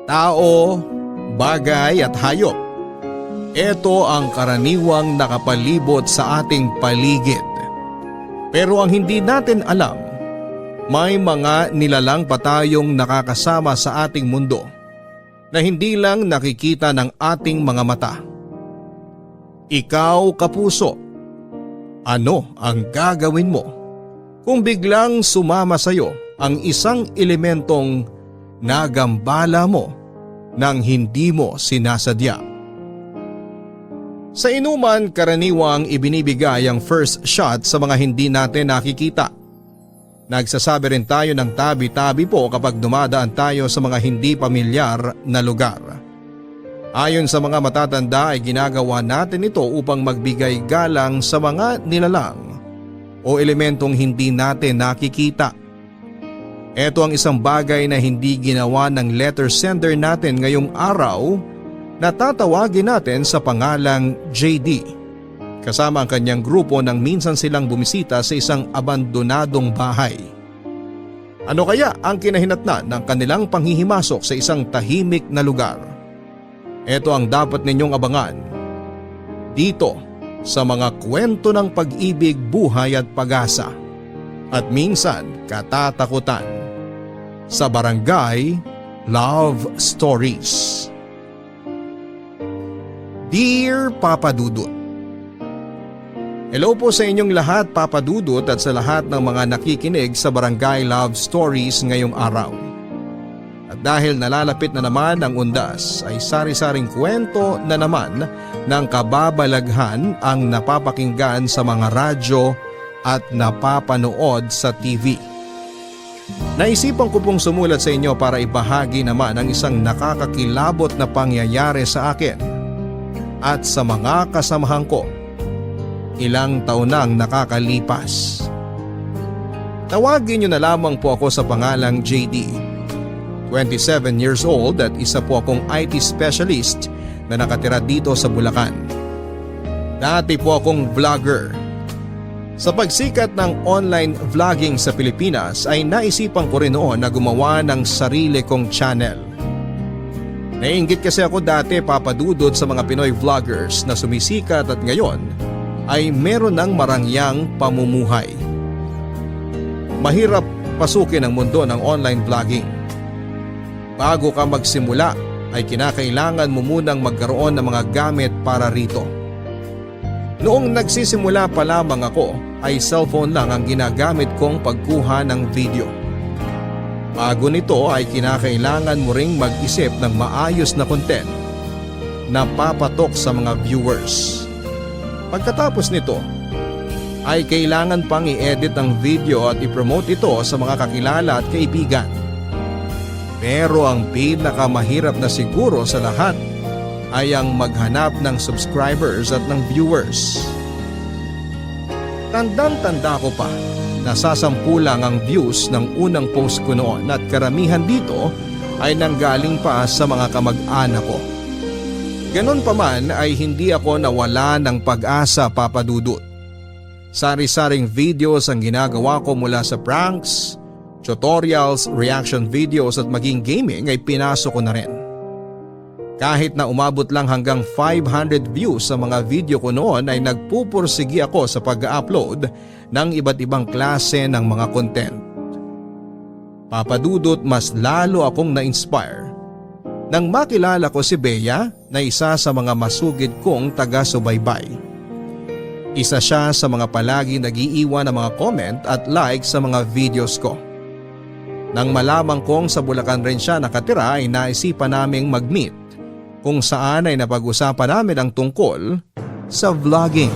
Tao, bagay at hayop. Ito ang karaniwang nakapalibot sa ating paligid. Pero ang hindi natin alam, may mga nilalang pa tayong nakakasama sa ating mundo na hindi lang nakikita ng ating mga mata. Ikaw, kapuso, ano ang gagawin mo kung biglang sumama sa iyo ang isang elementong nagambala mo nang hindi mo sinasadya? Sa inuman, karaniwang ibinibigay ang first shot sa mga hindi natin nakikita. Nagsasabi rin tayo ng tabi-tabi po kapag dumadaan tayo sa mga hindi pamilyar na lugar. Ayon sa mga matatanda ay ginagawa natin ito upang magbigay galang sa mga nilalang o elementong hindi natin nakikita. Ito ang isang bagay na hindi ginawa ng letter sender natin ngayong araw na tatawagin natin sa pangalang JD. Kasama ang kanyang grupo nang minsan silang bumisita sa isang abandonadong bahay. Ano kaya ang kinahinatnan ng kanilang panghihimasok sa isang tahimik na lugar? Ito ang dapat ninyong abangan dito sa mga kwento ng pag-ibig, buhay at pag-asa at minsan katatakutan sa Barangay Love Stories. Dear Papa Dudut, hello po sa inyong lahat, Papa Dudut, at sa lahat ng mga nakikinig sa Barangay Love Stories ngayong araw. At dahil nalalapit na naman ang undas ay sari-saring kwento na naman ng kababalaghan ang napapakinggan sa mga radyo at napapanood sa TV. Naisipan ko pong sumulat sa inyo para ibahagi naman ang isang nakakakilabot na pangyayari sa akin at sa mga kasamahan ko. Ilang taon nang nakakalipas. Tawagin niyo na lamang po ako sa pangalang JD. 27 years old at isa po akong IT specialist na nakatira dito sa Bulacan. Dati po akong vlogger. Sa pagsikat ng online vlogging sa Pilipinas ay naisipan ko rin noon na gumawa ng sarili kong channel. Naiinggit kasi ako dati, Papa Dudut, sa mga Pinoy vloggers na sumisikat at ngayon ay meron ng marangyang pamumuhay. Mahirap pasukin ang mundo ng online vlogging. Bago ka magsimula ay kinakailangan mo munang magkaroon ng mga gamit para rito. Noong nagsisimula pa lamang ako ay cellphone lang ang ginagamit kong pagkuha ng video. Bago nito ay kinakailangan mo ring mag-isip ng maayos na content na papatok sa mga viewers. Pagkatapos nito ay kailangan pang i-edit ang video at i-promote ito sa mga kakilala at kaibigan. Pero ang pinakamahirap na siguro sa lahat ay ang maghanap ng subscribers at ng viewers. Tandang-tanda ko pa, nasasampu lang ang views ng unang post ko noon at karamihan dito ay nanggaling pa sa mga kamag-anak ko. Ganon pa man ay hindi ako nawala ng pag-asa, Papa Dudut. Sari-saring videos ang ginagawa ko mula sa pranks, tutorials, reaction videos at maging gaming ay pinasok ko na rin. Kahit na umabot lang hanggang 500 views sa mga video ko noon ay nagpupursigi ako sa pag-upload ng iba't ibang klase ng mga content. Papa Dudut, mas lalo akong na-inspire nang makilala ko si Bea na isa sa mga masugid kong taga-subaybay. Isa siya sa mga palagi nag-iiwan ng mga comment at like sa mga videos ko. Nang malamang kong sa Bulacan rin siya nakatira ay naisipan naming mag-meet kung saan ay napag-usapan namin ang tungkol sa vlogging.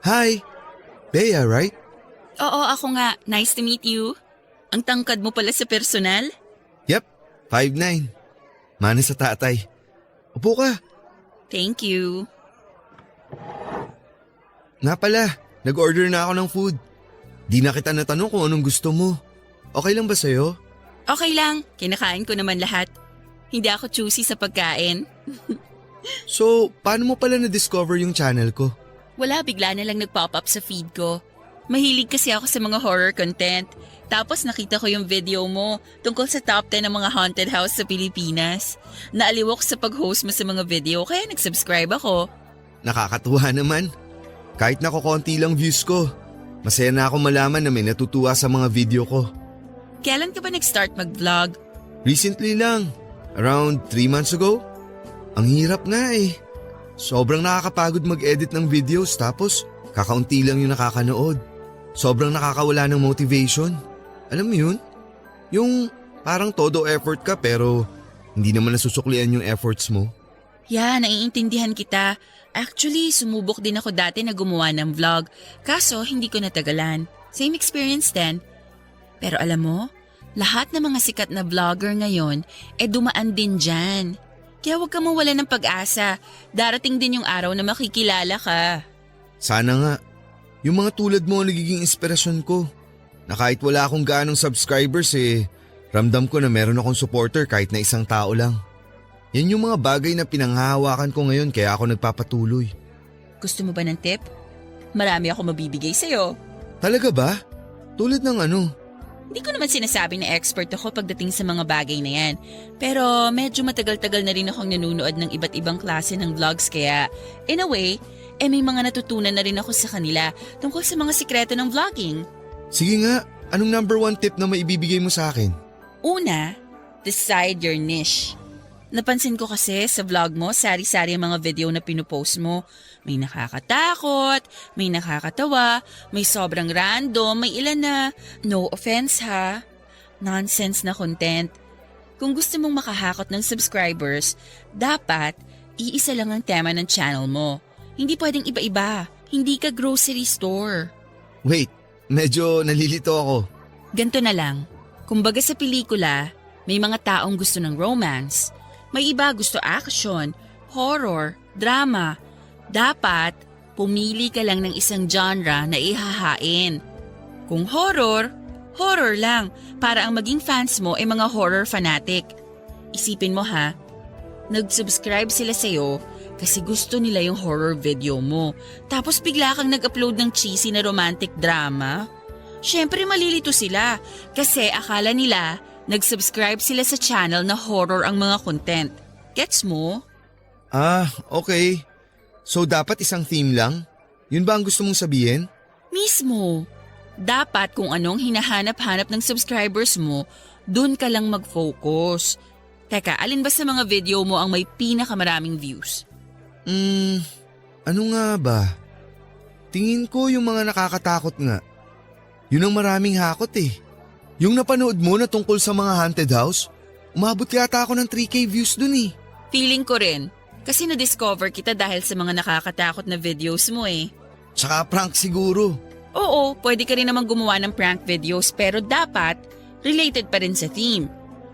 Hi! Bea, right? Oo, ako nga. Nice to meet you. Ang tangkad mo pala sa personal? Yep, 5'9". Mana sa tatay. Upo ka. Thank you. Nga pala, nag-order na ako ng food. Di na kita natanong kung anong gusto mo. Okay lang ba sa'yo? Okay lang, kinakain ko naman lahat. Hindi ako choosy sa pagkain. So, paano mo pala na-discover yung channel ko? Wala, bigla na lang nag-pop up sa feed ko. Mahilig kasi ako sa mga horror content. Tapos nakita ko yung video mo tungkol sa top 10 ng mga haunted house sa Pilipinas. Naaliw ako sa pag-host mo sa mga video kaya nag-subscribe ako. Nakakatuwa naman. Kahit nakukonti lang views ko, masaya na ako malaman na may natutuwa sa mga video ko. Kailan ka ba nag-start mag-vlog? Recently lang, around 3 months ago. Ang hirap nga eh. Sobrang nakakapagod mag-edit ng videos tapos kakaunti lang yung nakakanood. Sobrang nakakawala ng motivation. Alam mo yun? Yung parang todo effort ka pero hindi naman nasusuklian yung efforts mo. Yeah, naiintindihan kita. Actually, sumubok din ako dati na gumawa ng vlog. Kaso, hindi ko natagalan. Same experience din. Pero alam mo, lahat ng mga sikat na vlogger ngayon, dumaan din dyan. Kaya huwag ka mawala ng pag-asa. Darating din yung araw na makikilala ka. Sana nga. Yung mga tulad mo ang nagiging inspirasyon ko. Na kahit wala akong gaanong subscribers ramdam ko na meron akong supporter kahit na isang tao lang. Yan yung mga bagay na pinanghahawakan ko ngayon kaya ako nagpapatuloy. Gusto mo ba ng tip? Marami ako mabibigay sa'yo. Talaga ba? Tulad ng ano? Hindi ko naman sinasabi na expert ako pagdating sa mga bagay na yan. Pero medyo matagal-tagal na rin akong nanunood ng iba't ibang klase ng vlogs kaya in a way, may mga natutunan na rin ako sa kanila tungkol sa mga sikreto ng vlogging. Sige nga, anong number 1 tip na maibibigay mo sa akin? Una, decide your niche. Napansin ko kasi sa vlog mo, sari-sari ang mga video na pinupost mo. May nakakatakot, may nakakatawa, may sobrang random, may ilan na, no offense ha, nonsense na content. Kung gusto mong makahakot ng subscribers, dapat iisa lang ang tema ng channel mo. Hindi pwedeng iba-iba, hindi ka grocery store. Wait, medyo nalilito ako. Ganto na lang, kumbaga sa pelikula, may mga taong gusto ng romance. May iba gusto action, horror, drama. Dapat, pumili ka lang ng isang genre na ihahain. Kung horror, horror lang para ang maging fans mo ay mga horror fanatic. Isipin mo ha, nag-subscribe sila sa'yo kasi gusto nila yung horror video mo. Tapos bigla kang nag-upload ng cheesy na romantic drama. Syempre malilito sila kasi akala nila nag-subscribe sila sa channel na horror ang mga content. Gets mo? Ah, okay. So dapat isang theme lang? Yun ba ang gusto mong sabihin? Mismo. Dapat kung anong hinahanap-hanap ng subscribers mo, dun ka lang mag-focus. Teka, alin ba sa mga video mo ang may pinakamaraming views? Ano nga ba? Tingin ko yung mga nakakatakot nga. Yun ang maraming hakot eh. Yung napanood mo na tungkol sa mga haunted house, umabot yata ako ng 3K views dun eh. Feeling ko rin. Kasi na-discover kita dahil sa mga nakakatakot na videos mo eh. Tsaka prank siguro. Oo, pwede ka rin naman gumawa ng prank videos pero dapat related pa rin sa theme.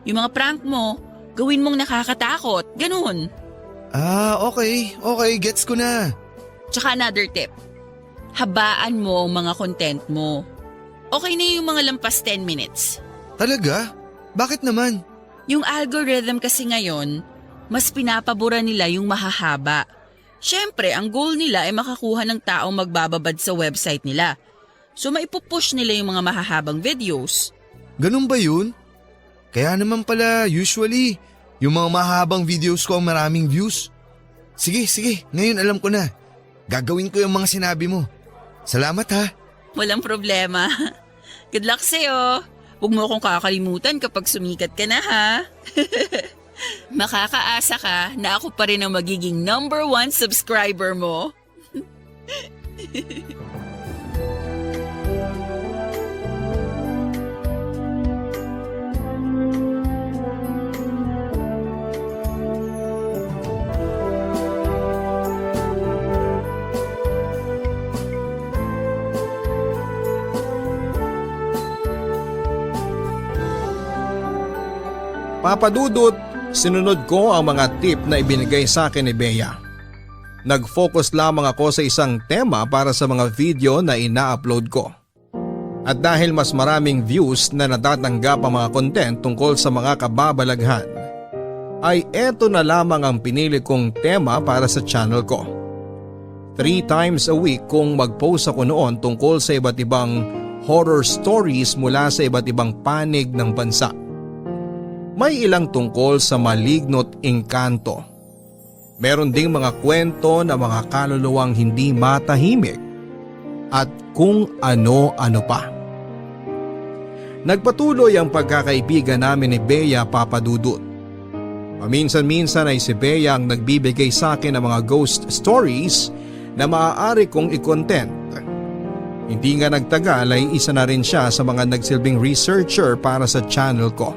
Yung mga prank mo, gawin mong nakakatakot. Ganun. Ah, okay. Okay, gets ko na. Tsaka another tip. Habaan mo ang mga content mo. Okay na yung mga lampas 10 minutes. Talaga? Bakit naman? Yung algorithm kasi ngayon, mas pinapabura nila yung mahahaba. Siyempre, ang goal nila ay makakuha ng taong magbababad sa website nila. So maipupush nila yung mga mahahabang videos. Ganun ba yun? Kaya naman pala usually, yung mga mahabang videos ko ang maraming views. Sige, ngayon alam ko na. Gagawin ko yung mga sinabi mo. Salamat ha. Walang problema. Good luck sa'yo. Huwag mo akong kakalimutan kapag sumikat ka na ha. Makakaasa ka na ako pa rin ang magiging number 1 subscriber mo. Papa Dudut, sinunod ko ang mga tip na ibinigay sa akin ni Bea. Nag-focus lamang ako sa isang tema para sa mga video na ina-upload ko. At dahil mas maraming views na natatanggap ang mga content tungkol sa mga kababalaghan, ay eto na lamang ang pinili kong tema para sa channel ko. 3 times a week kung mag-post ako noon tungkol sa iba't ibang horror stories mula sa iba't ibang panig ng bansa. May ilang tungkol sa maligno't engkanto. Meron ding mga kwento na mga kaluluwang hindi matahimik at kung ano-ano pa. Nagpatuloy ang pagkakaibigan namin ni Bea, Papa Dudut. Paminsan-minsan ay si Bea ang nagbibigay sa akin ng mga ghost stories na maaari kong i-content. Hindi nga nagtagal ay isa na rin siya sa mga nagsilbing researcher para sa channel ko.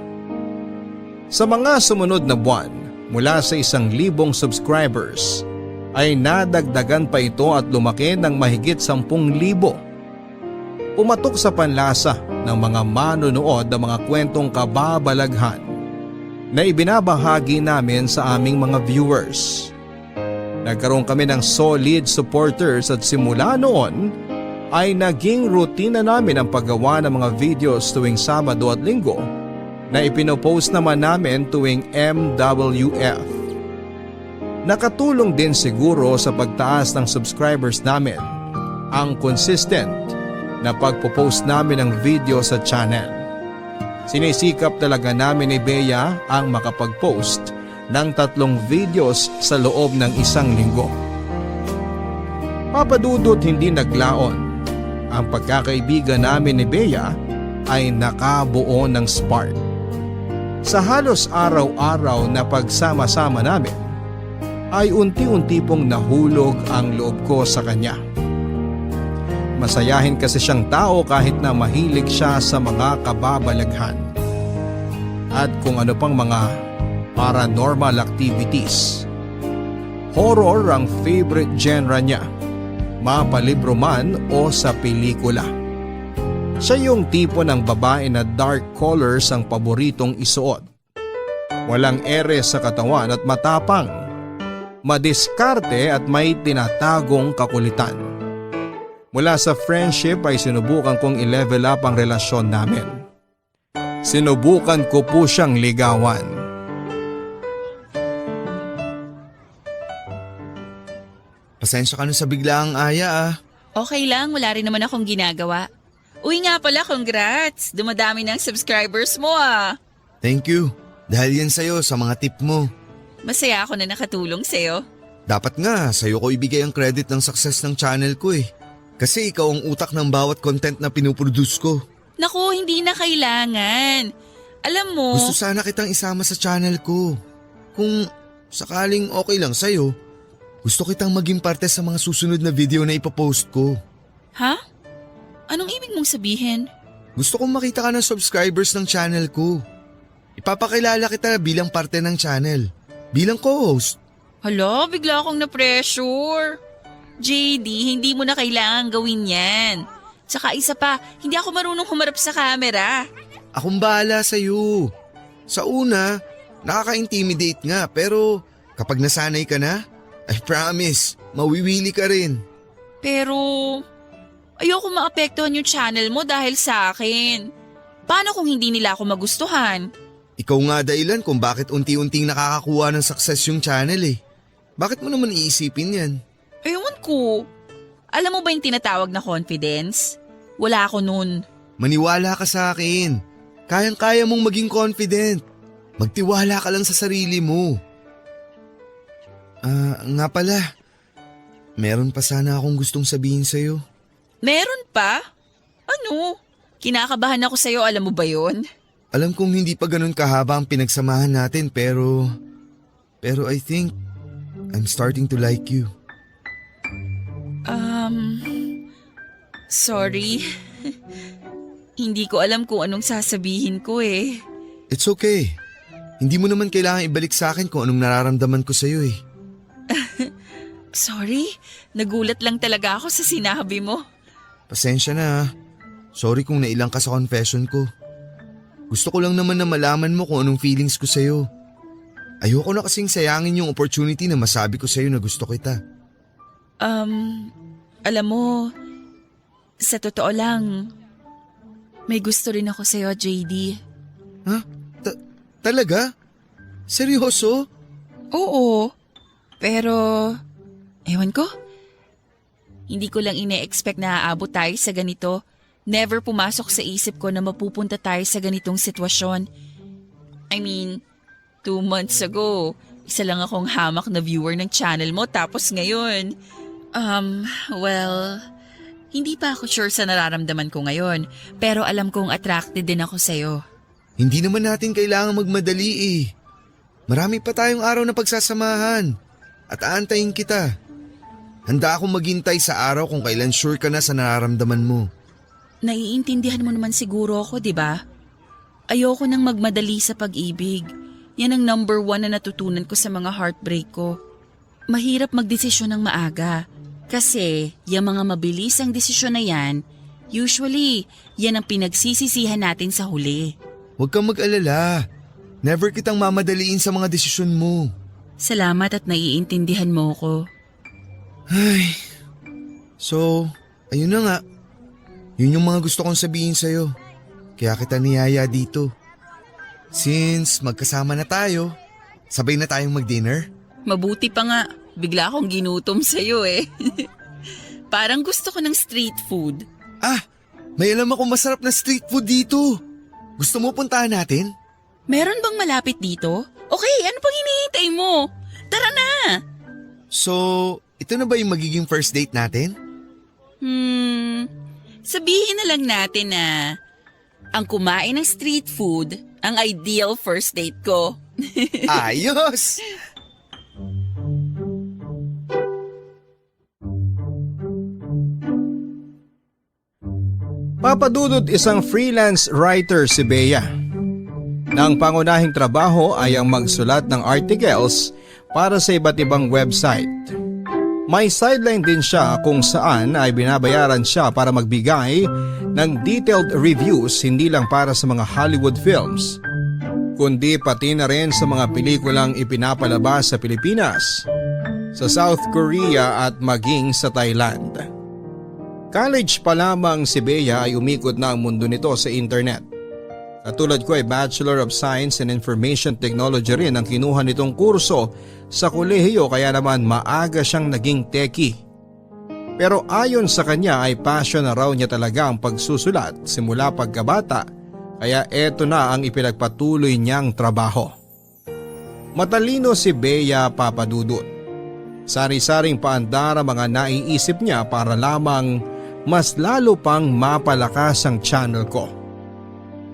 Sa mga sumunod na buwan, mula sa 1,000 subscribers, ay nadagdagan pa ito at lumaki ng mahigit 10,000. Pumatok sa panlasa ng mga manonood ang mga kwentong kababalaghan na ibinabahagi namin sa aming mga viewers. Nagkaroon kami ng solid supporters at simula noon ay naging rutina namin ang paggawa ng mga videos tuwing Sabado at Linggo na ipinopost naman namin tuwing MWF. Nakatulong din siguro sa pagtaas ng subscribers namin ang consistent na pagpo-post namin ng video sa channel. Sinisikap talaga namin ni Bea ang makapag-post ng 3 videos sa loob ng 1 linggo. Papa Dudut, hindi naglaon. Ang pagkakaibigan namin ni Bea ay nakabuo ng spark. Sa halos araw-araw na pagsama-sama namin, ay unti-unti pong nahulog ang loob ko sa kanya. Masayahin kasi siyang tao kahit na mahilig siya sa mga kababalaghan. At kung ano pang mga paranormal activities. Horror ang favorite genre niya, mapalibro man o sa pelikula. Siya yung tipo ng babae na dark colors ang paboritong isuot. Walang ere sa katawan at matapang. Madiskarte at may tinatagong kakulitan. Mula sa friendship ay sinubukan kong i-level up ang relasyon namin. Sinubukan ko po siyang ligawan. Pasensya ka na sa biglaang aya Okay lang, wala rin naman akong ginagawa. Uy nga pala, congrats! Dumadami ng subscribers mo ah. Thank you. Dahil yan sa'yo sa mga tip mo. Masaya ako na nakatulong sa'yo. Dapat nga sa'yo ko ibigay ang credit ng success ng channel ko eh. Kasi ikaw ang utak ng bawat content na pinuproduce ko. Naku, hindi na kailangan. Alam mo… Gusto sana kitang isama sa channel ko. Kung sakaling okay lang sa'yo, gusto kitang maging parte sa mga susunod na video na ipopost ko. Ha? Anong ibig mong sabihin? Gusto kong makita ka ng subscribers ng channel ko. Ipapakilala kita bilang parte ng channel. Bilang co-host. Hala, bigla akong na-pressure. JD, hindi mo na kailangan gawin yan. Tsaka isa pa, hindi ako marunong humarap sa camera. Akong bahala sa'yo. Sa una, nakaka-intimidate nga pero kapag nasanay ka na, I promise, mawiwili ka rin. Pero ayoko maapektuhan yung channel mo dahil sa akin. Paano kung hindi nila ako magustuhan? Ikaw nga dahilan kung bakit unti-unting nakakakuha ng success yung channel eh. Bakit mo naman iisipin yan? Ewan ko. Alam mo ba yung tinatawag na confidence? Wala ako nun. Maniwala ka sa akin. Kayang-kaya mong maging confident. Magtiwala ka lang sa sarili mo. Nga pala. Meron pa sana akong gustong sabihin sa'yo. Meron pa? Ano? Kinakabahan ako sa'yo, alam mo ba yun? Alam kong hindi pa ganun kahaba ang pinagsamahan natin pero I think I'm starting to like you. Sorry. Hindi ko alam kung anong sasabihin ko eh. It's okay. Hindi mo naman kailangan ibalik sa akin kung anong nararamdaman ko sa'yo eh. Sorry, nagulat lang talaga ako sa sinabi mo. Pasensya na. Sorry kung nailang ka sa confession ko. Gusto ko lang naman na malaman mo kung anong feelings ko sa'yo. Ayoko na kasing sayangin yung opportunity na masabi ko sa'yo na gusto kita. Alam mo, sa totoo lang, may gusto rin ako sa'yo, JD. Ha? Talaga? Seryoso? Oo, pero ewan ko. Hindi ko lang ine-expect na aabot tayo sa ganito. Never pumasok sa isip ko na mapupunta tayo sa ganitong sitwasyon. I mean, 2 months ago, isa lang akong hamak na viewer ng channel mo tapos ngayon, well, hindi pa ako sure sa nararamdaman ko ngayon pero alam kong attracted din ako sa'yo. Hindi naman natin kailangan magmadali eh. Marami pa tayong araw na pagsasamahan at aantayin kita. Handa akong maghintay sa araw kung kailan sure ka na sa nararamdaman mo. Naiintindihan mo naman siguro ako, di ba? Ayoko nang magmadali sa pag-ibig. Yan ang number 1 na natutunan ko sa mga heartbreak ko. Mahirap magdesisyon ng maaga. Kasi yung mga mabilis ang desisyon na yan, usually yan ang pinagsisisihan natin sa huli. Huwag kang mag-alala. Never kitang mamadaliin sa mga desisyon mo. Salamat at naiintindihan mo ko. Ay, so, ayun na nga. Yun yung mga gusto kong sabihin sa'yo. Kaya kita niyaya dito. Since magkasama na tayo, sabay na tayong mag-dinner. Mabuti pa nga, bigla akong ginutom sa'yo eh. Parang gusto ko ng street food. Ah, may alam akong masarap na street food dito. Gusto mo puntahan natin? Meron bang malapit dito? Okay, ano pang hinihintay mo? Tara na! So, ito na ba yung magiging first date natin? Sabihin na lang natin na ang kumain ng street food ang ideal first date ko. Ayos! Papa Dudut isang freelance writer si Bea. Nang pangunahing trabaho ay ang magsulat ng articles para sa iba't ibang website. May sideline din siya kung saan ay binabayaran siya para magbigay ng detailed reviews hindi lang para sa mga Hollywood films, kundi pati na rin sa mga pelikulang ipinapalabas sa Pilipinas, sa South Korea at maging sa Thailand. College pa lamang si Bea ay umikot na ang mundo nito sa internet. Katulad ko ay Bachelor of Science and Information Technology rin ang kinuha nitong kurso sa kolehiyo kaya naman maaga siyang naging techie. Pero ayon sa kanya ay passion na raw niya talaga ang pagsusulat simula pagkabata kaya eto na ang ipinagpatuloy niyang trabaho. Matalino si Bea, Papa Dudut. Sari-saring paandar ang mga naiisip niya para lamang mas lalo pang mapalakas ang channel ko.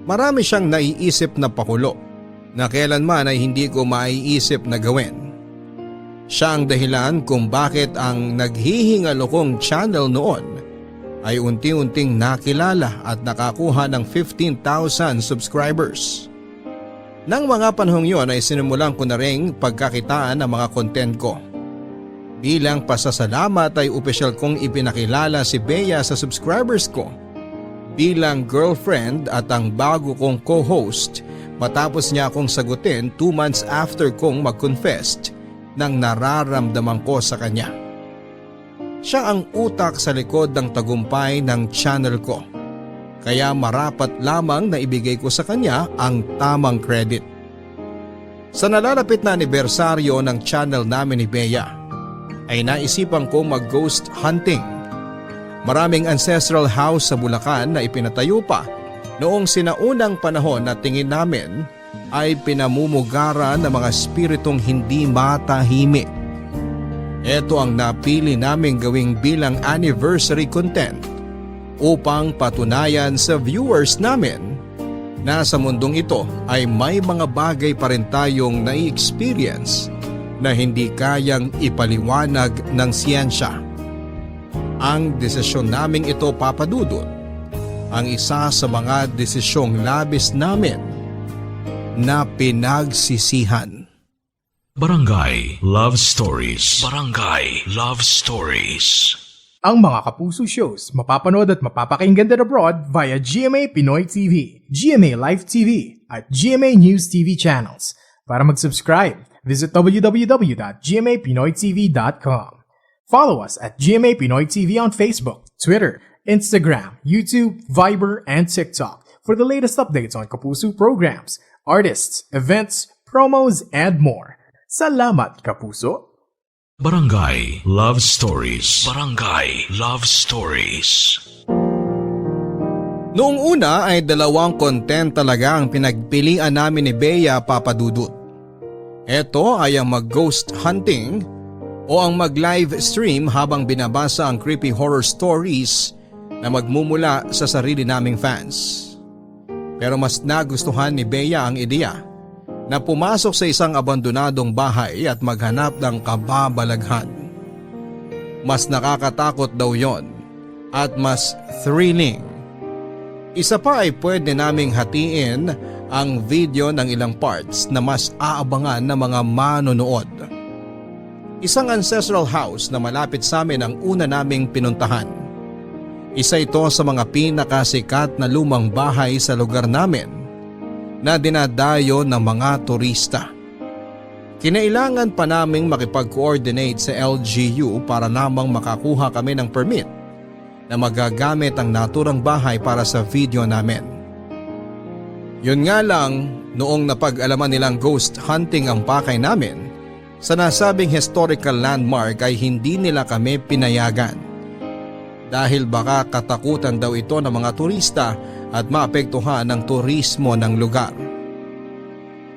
Marami siyang naiisip na pakulo na kailanman ay hindi ko maiisip na gawin. Siya ang dahilan kung bakit ang naghihingalo kong channel noon ay unti-unting nakilala at nakakuha ng 15,000 subscribers. Nang mga panahong yon ay sinimulan ko na ring pagkakitaan ng mga content ko. Bilang pasasalamat ay opisyal kong ipinakilala si Bea sa subscribers ko bilang girlfriend at ang bago kong co-host matapos niya akong sagutin 2 months after kong mag-confess ng nararamdaman ko sa kanya. Siya ang utak sa likod ng tagumpay ng channel ko, kaya marapat lamang na ibigay ko sa kanya ang tamang credit. Sa nalalapit na anibersaryo ng channel namin ni Bea, ay naisipan kong mag-ghost hunting. Maraming ancestral house sa Bulacan na ipinatayo pa noong sinaunang panahon na tingin namin ay pinamumugaran ng mga espiritong hindi matahimik. Ito ang napili naming gawing bilang anniversary content upang patunayan sa viewers namin na sa mundong ito ay may mga bagay pa rin tayong nai-experience na hindi kayang ipaliwanag ng siyensya. Ang desisyon naming ito, Papa Dudut, ang isa sa mga desisyong labis namin na pinagsisihan. Barangay Love Stories. Barangay Love Stories. Ang mga Kapuso shows mapapanood at mapapakinggan din abroad via GMA Pinoy TV, GMA Live TV, at GMA News TV channels. Para mag-subscribe, visit www.gmapinoytv.com. Follow us at GMA Pinoy TV on Facebook, Twitter, Instagram, YouTube, Viber, and TikTok for the latest updates on Kapuso programs, artists, events, promos, and more. Salamat, Kapuso! Barangay Love Stories. Barangay Love Stories. Noong una ay 2 content talaga ang pinagpilian namin ni Bea Papadudut. Ito ay ang mag-ghost hunting o ang mag-live stream habang binabasa ang creepy horror stories na magmumula sa sarili naming fans. Pero mas nagustuhan ni Bea ang ideya na pumasok sa isang abandonadong bahay at maghanap ng kababalaghan. Mas nakakatakot daw yon at mas thrilling. Isa pa ay pwede naming hatiin ang video ng ilang parts na mas aabangan ng mga manonood. Isang ancestral house na malapit sa amin ang una naming pinuntahan. Isa ito sa mga pinakasikat na lumang bahay sa lugar namin na dinadayo ng mga turista. Kinailangan pa naming makipag-coordinate sa LGU para namang makakuha kami ng permit na magagamit ang naturang bahay para sa video namin. Yun nga lang, noong napag-alaman nilang ghost hunting ang pakay namin, sa nasabing historical landmark ay hindi nila kami pinayagan. Dahil baka katakutan daw ito ng mga turista at maapektuhan ang turismo ng lugar.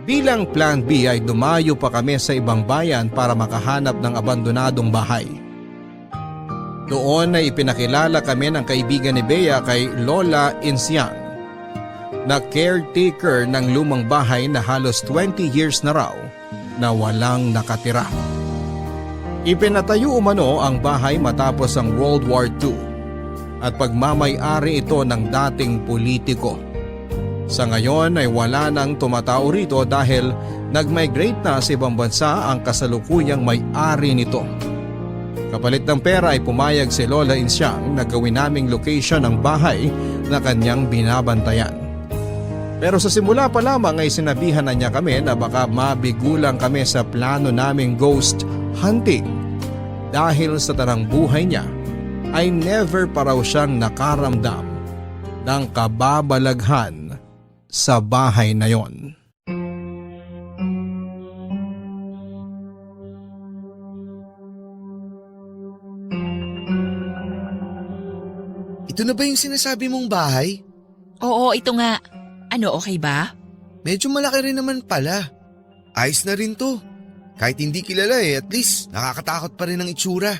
Bilang plan B ay dumayo pa kami sa ibang bayan para makahanap ng abandonadong bahay. Doon ay ipinakilala kami ng kaibigan ni Bea kay Lola Insiang, na caretaker ng lumang bahay na halos 20 years na raw na walang nakatira. Ipinatayo umano ang bahay matapos ang World War II at pagmamay-ari ito ng dating politiko. Sa ngayon ay wala nang tumatao rito dahil nag-migrate na sa ibang bansa ang kasalukuyang may-ari nito. Kapalit ng pera ay pumayag si Lola Insiang na gawin naming location ang bahay na kanyang binabantayan. Pero sa simula pa lamang ay sinabihan na niya kami na baka mabigulang kami sa plano naming ghost hunting dahil sa tarang buhay niya ay never pa raw siyang nakaramdam ng kababalaghan sa bahay na yon. Ito na ba yung sinasabi mong bahay? Oo, ito nga. Ano, okay ba? Medyo malaki rin naman pala. Ayos na rin to. Kahit hindi kilala at least nakakatakot pa rin ang itsura.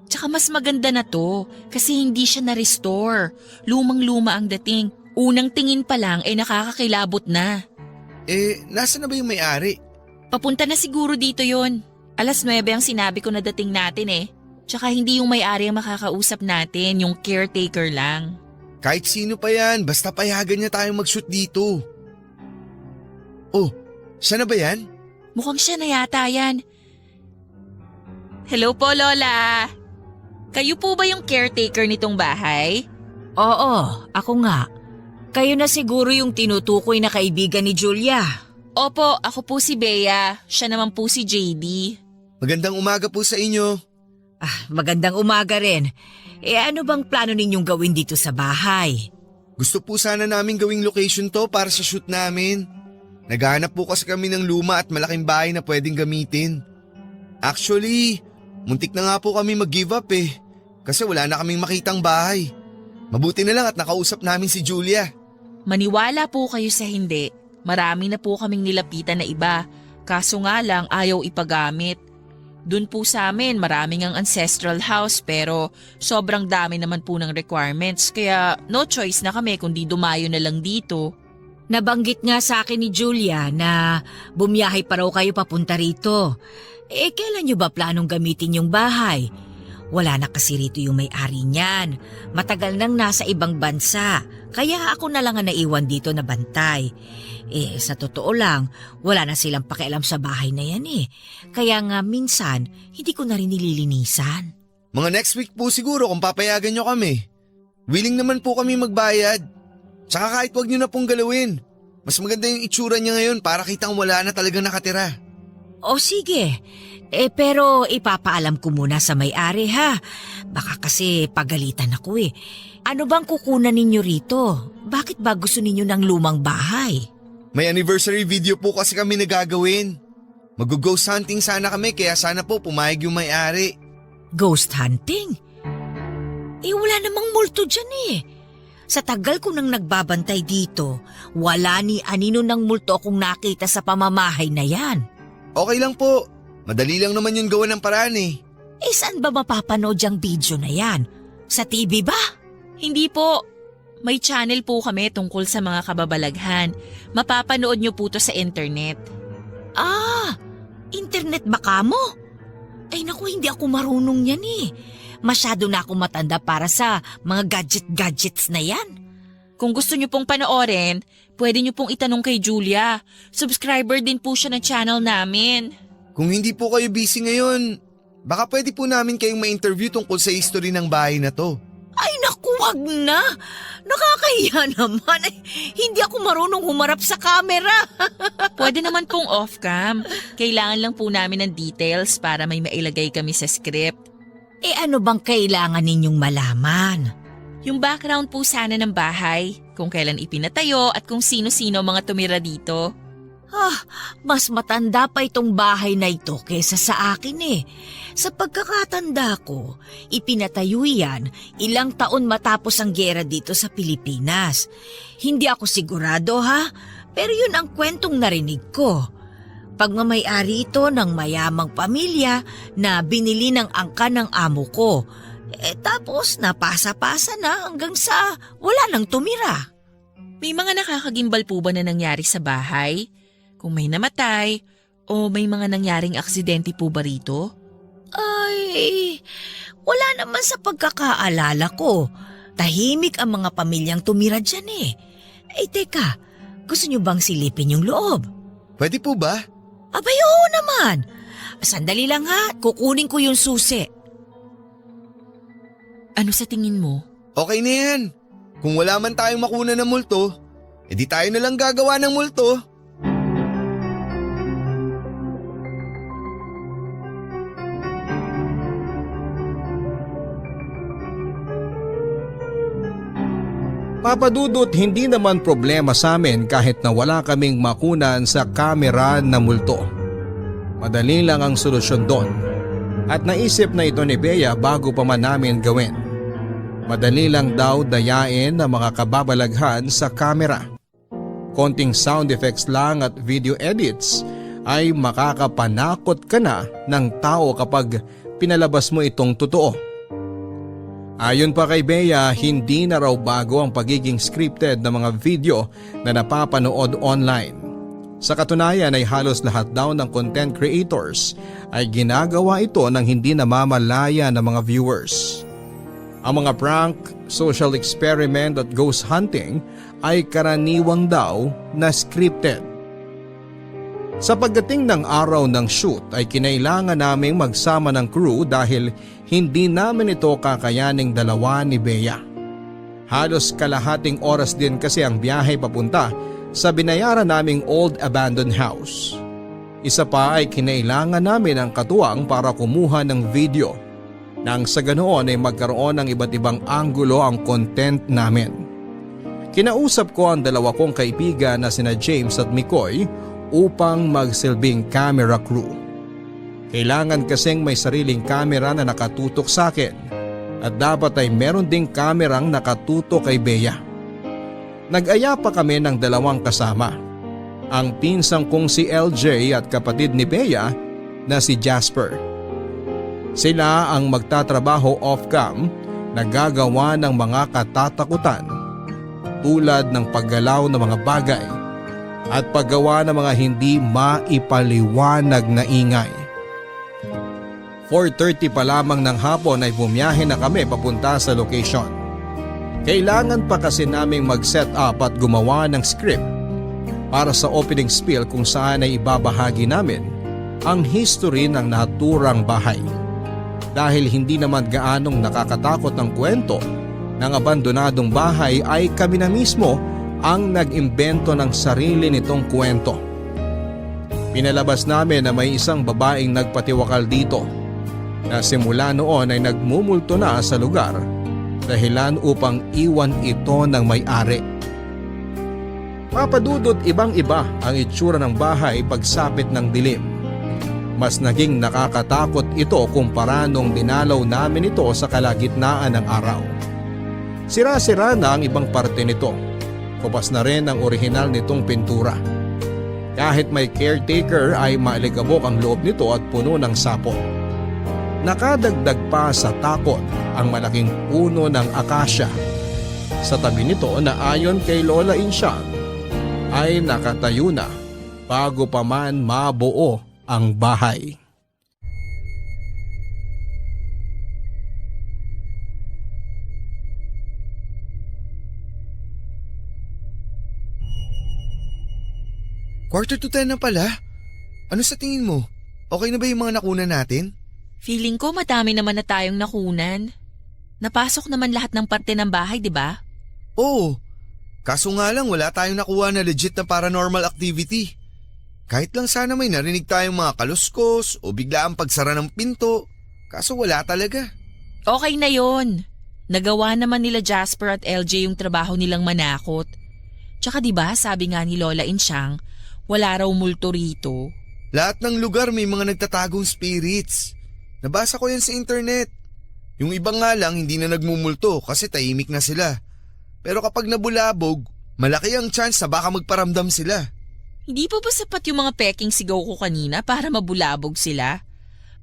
Tsaka mas maganda na to kasi hindi siya na-restore. Lumang-luma ang dating. Unang tingin pa lang ay nakakakilabot na. Nasa na ba yung may-ari? Papunta na siguro dito yon. 9:00 ang sinabi ko na dating natin eh. Tsaka hindi yung may-ari ang makakausap natin, yung caretaker lang. Kahit sino pa yan, basta payagan niya tayong mag-shoot dito. Oh, siya na ba yan? Mukhang siya na yata yan. Hello po, Lola. Kayo po ba yung caretaker nitong bahay? Oo, ako nga. Kayo na siguro yung tinutukoy na kaibigan ni Julia. Opo, ako po si Bea. Siya naman po si JD. Magandang umaga po sa inyo. Magandang umaga rin. Ano bang plano ninyong gawin dito sa bahay? Gusto po sana namin gawing location to para sa shoot namin. Naghahanap po kasi kami ng luma at malaking bahay na pwedeng gamitin. Actually, muntik na nga po kami mag-give up kasi wala na kaming makitang bahay. Mabuti na lang at nakausap namin si Julia. Maniwala po kayo sa hindi. Marami na po kaming nilapitan na iba. Kaso nga lang ayaw ipagamit. Doon po sa amin maraming ang ancestral house pero sobrang dami naman po ng requirements kaya no choice na kami kundi dumayo na lang dito. Nabanggit nga sa akin ni Julia na bumiyahe pa raw kayo papunta rito. Kailan nyo ba planong gamitin yung bahay? Wala na kasi rito yung may-ari niyan. Matagal nang nasa ibang bansa. Kaya ako na lang ang naiwan dito na bantay. Sa totoo lang, wala na silang pakialam sa bahay na yan Kaya nga minsan, hindi ko na rin nililinisan. Mga next week po siguro kung papayagan nyo kami. Willing naman po kami magbayad. Tsaka kahit wag nyo na pong galawin. Mas maganda yung itsura niya ngayon para kitang wala na talagang nakatira. O sige, pero ipapaalam ko muna sa may-ari ha. Baka kasi pagalitan ako eh. Ano bang kukunan ninyo rito? Bakit ba gusto ninyo ng lumang bahay? May anniversary video po kasi kami nagagawin. Mag-ghost hunting sana kami kaya sana po pumayag yung may-ari. Ghost hunting? Wala namang multo dyan eh. Sa tagal ko nang nagbabantay dito, wala ni anino ng multo akong nakita sa pamamahay na yan. Okay lang po. Madali lang naman yung gawa ng paraan eh. Saan ba mapapanood yung video na yan? Sa TV ba? Hindi po. May channel po kami tungkol sa mga kababalaghan. Mapapanood nyo po to sa internet. Internet ba kamo? Ay naku, hindi ako marunong yan eh. Masyado na ako matanda para sa mga gadgets na yan. Kung gusto nyo pong panoorin, pwede nyo pong itanong kay Julia. Subscriber din po siya ng channel namin. Kung hindi po kayo busy ngayon, baka pwede po namin kayong ma-interview tungkol sa history ng bahay na to. Ay naku, wag na. Nakakahiya naman. Ay, hindi ako marunong humarap sa camera. Pwede naman pong off-cam. Kailangan lang po namin ng details para may mailagay kami sa script. Ano bang kailangan ninyong malaman? Yung background po sana ng bahay, kung kailan ipinatayo at kung sino-sino mga tumira dito. Mas matanda pa itong bahay na ito kesa sa akin eh. Sa pagkakatanda ko, ipinatayo yan ilang taon matapos ang giyera dito sa Pilipinas. Hindi ako sigurado ha, pero yun ang kwentong narinig ko. Pagmamay-ari ito ng mayamang pamilya na binili ng angka ng amo ko. Tapos napasa-pasa na hanggang sa wala nang tumira. May mga nakakagimbal po ba na nangyari sa bahay? Kung may namatay o may mga nangyaring aksidente po ba rito? Ay, wala naman sa pagkakaalala ko. Tahimik ang mga pamilyang tumira dyan eh. Teka, gusto nyo bang silipin yung loob? Pwede po ba? Abay, oo naman. Sandali lang ha, kukunin ko yung susi. Ano sa tingin mo? Okay na yan. Kung wala man tayong makuna ng multo, edi tayo na lang gagawa ng multo. Papa Dudut, hindi naman problema sa amin kahit na wala kaming makunan sa kamera na multo. Madali lang ang solusyon doon. At naisip na ito ni Bea bago pa man namin gawin. Madali lang daw dayain ang mga kababalaghan sa kamera. Konting sound effects lang at video edits ay makakapanakot ka na ng tao kapag pinalabas mo itong totoo. Ayon pa kay Bea, hindi na raw bago ang pagiging scripted na mga video na napapanood online. Sa katunayan ay halos lahat daw ng content creators ay ginagawa ito ng hindi namamalaya ng mga viewers. Ang mga prank, social experiment at ghost hunting ay karaniwang daw na scripted. Sa pagdating ng araw ng shoot ay kinailangan naming magsama ng crew dahil hindi namin ito kakayaning dalawa ni Bea. Halos kalahating oras din kasi ang biyahe papunta sa binayaran naming old abandoned house. Isa pa ay kinailangan namin ang katuwang para kumuha ng video nang sa ganoon ay magkaroon ng iba't ibang anggulo ang content namin. Kinausap ko ang dalawa kong kaibigan na sina James at Mikoy upang magsilbing camera crew. Kailangan kasing may sariling camera na nakatutok sa akin at dapat ay meron ding kamerang nakatutok kay Bea. Nag-aya pa kami ng dalawang kasama. Ang pinsang kong si LJ at kapatid ni Bea na si Jasper. Sila ang magtatrabaho off-cam na gagawa ng mga katatakutan tulad ng paggalaw ng mga bagay at paggawa ng mga hindi maipaliwanag na ingay. 4:30 pa lamang ng hapon ay bumiyahe na kami papunta sa location. Kailangan pa kasi naming mag-set up at gumawa ng script para sa opening spiel kung saan ay ibabahagi namin ang history ng naturang bahay. Dahil hindi naman gaanong nakakatakot ang kwento ng abandonadong bahay ay kami na mismo ang nag-imbento ng sarili nitong kwento. Pinalabas namin na may isang babaeng nagpatiwakal dito na simula noon ay nagmumulto na sa lugar dahilan upang iwan ito ng may-ari. Papadudot, ibang-iba ang itsura ng bahay pagsapit ng dilim. Mas naging nakakatakot ito kumpara nung dinalaw namin ito sa kalagitnaan ng araw. Sira-sira na ang ibang parte nito. Kupas na rin ang orihinal nitong pintura. Kahit may caretaker ay maaligabok ang loob nito at puno ng sapo. Nakadagdag pa sa takot ang malaking puno ng akasya. Sa tabi nito na ayon kay Lola Insyang ay nakatayo na bago pa man mabuo ang bahay. Quarter to 10 na pala. Ano sa tingin mo? Okay na ba yung mga nakunan natin? Feeling ko madami naman na tayong nakunan. Napasok naman lahat ng parte ng bahay, di ba? Oo. Kaso nga lang wala tayong nakuha na legit na paranormal activity. Kahit lang sana may narinig tayong mga kaluskos o biglaang pagsara ng pinto. Kaso wala talaga. Okay na yon. Nagawa naman nila Jasper at LJ yung trabaho nilang manakot. Tsaka di ba sabi nga ni Lola Insyang, wala raw multo rito. Lahat ng lugar may mga nagtatagong spirits. Nabasa ko yan sa internet. Yung iba nga lang hindi na nagmumulto kasi tahimik na sila. Pero kapag nabulabog, malaki ang chance na baka magparamdam sila. Hindi pa ba sapat yung mga peking sigaw ko kanina para mabulabog sila?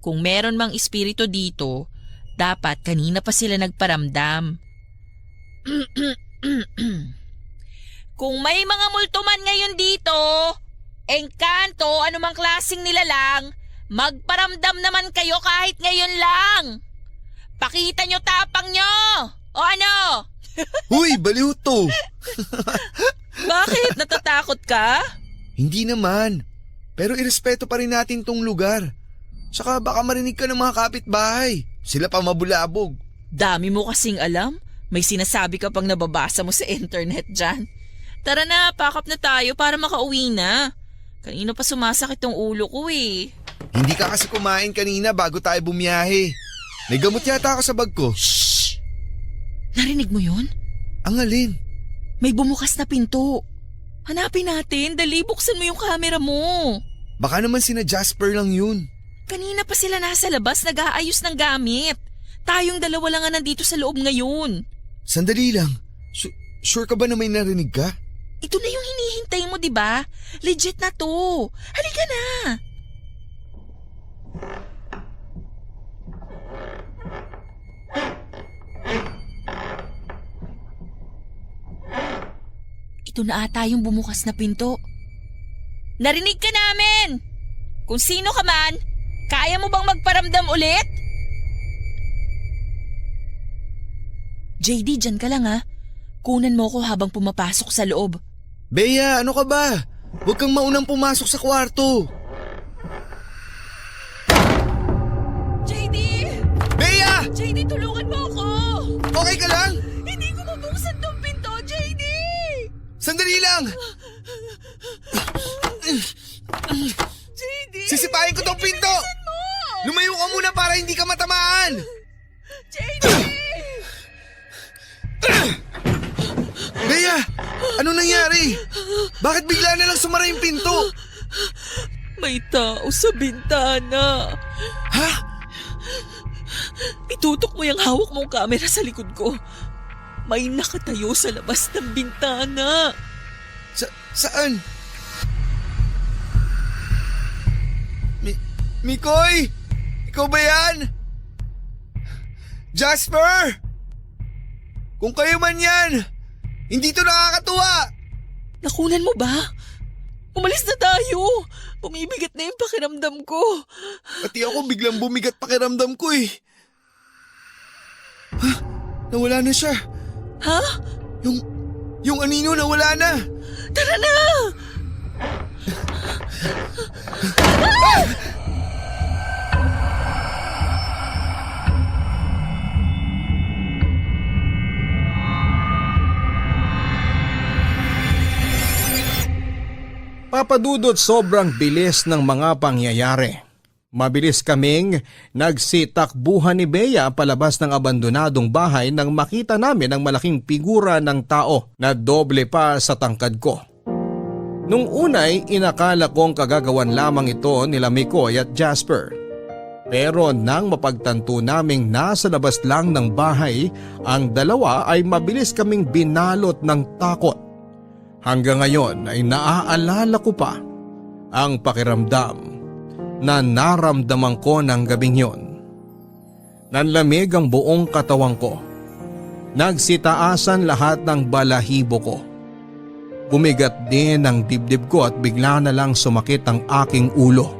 Kung meron mang espiritu dito, dapat kanina pa sila nagparamdam. Kung may mga multuman ngayon dito, engkanto, anumang klaseng nilalang, magparamdam naman kayo kahit ngayon lang. Pakita nyo tapang nyo! O ano? Huy, baliw to! Bakit? Natatakot ka? Hindi naman. Pero irespeto pa rin natin tong lugar. Saka baka marinig ka ng mga kapitbahay. Sila pa mabulabog. Dami mo kasing alam. May sinasabi ka pang nababasa mo sa internet dyan. Tara na, pakap na tayo para makauwi na. Kanina pa sumasakit tong ulo ko eh. Hindi ka kasi kumain kanina bago tayo bumiyahe. May gamot yata ako sa bag ko. Shhh! Narinig mo yun? Ang alin? May bumukas na pinto. Hanapin natin, dali buksan mo yung camera mo. Baka naman sina Jasper lang yun. Kanina pa sila nasa labas nag-aayos ng gamit. Tayong dalawa lang nga nandito sa loob ngayon. Sandali lang. Sure ka ba na may narinig ka? Ito na yung hinihintay mo, di ba? Legit na to. Halika na. Ito na ata yung bumukas na pinto. Narinig ka namin! Kung sino ka man, kaya mo bang magparamdam ulit? JD, dyan ka lang ha. Kunan mo ko habang pumapasok sa loob. Bea, ano ka ba? Huwag kang maunang pumasok sa kwarto. JD! Bea! JD, tulungan mo ako! Okay ka lang? Hindi ko mabuksan tong pinto, JD! Sandali lang! JD! Sisipain ko tong pinto! Mo! Lumayo ka muna para hindi ka matamaan! JD! Bea! Ano nangyari? Bakit bigla na lang sumara yung pinto? May tao sa bintana. Ha? Itutok mo yung hawak mong camera sa likod ko. May nakatayo sa labas ng bintana. Saan? Mikoy! Ikaw ba yan? Jasper! Kung kayo man yan, hindi to nakakatuwa! Nakunan mo ba? Umalis na tayo. Bumibigat na yung pakiramdam ko. Pati ako biglang bumigat pakiramdam ko eh. Ha? Nawala na siya. Ha? Yung anino nawala na. Tara na! Papadudot, sobrang bilis ng mga pangyayari. Mabilis kaming nagsitakbuhan ni Bea palabas ng abandonadong bahay nang makita namin ang malaking figura ng tao na doble pa sa tangkad ko. Nung unay, inakala kong kagagawan lamang ito nila Mikoy at Jasper. Pero nang mapagtanto naming nasa labas lang ng bahay, ang dalawa ay mabilis kaming binalot ng takot. Hanggang ngayon ay naaalala ko pa ang pakiramdam na naramdaman ko ng gabing yon. Nanlamig ang buong katawan ko. Nagsitaasan lahat ng balahibo ko. Bumigat din ang dibdib ko at bigla na lang sumakit ang aking ulo.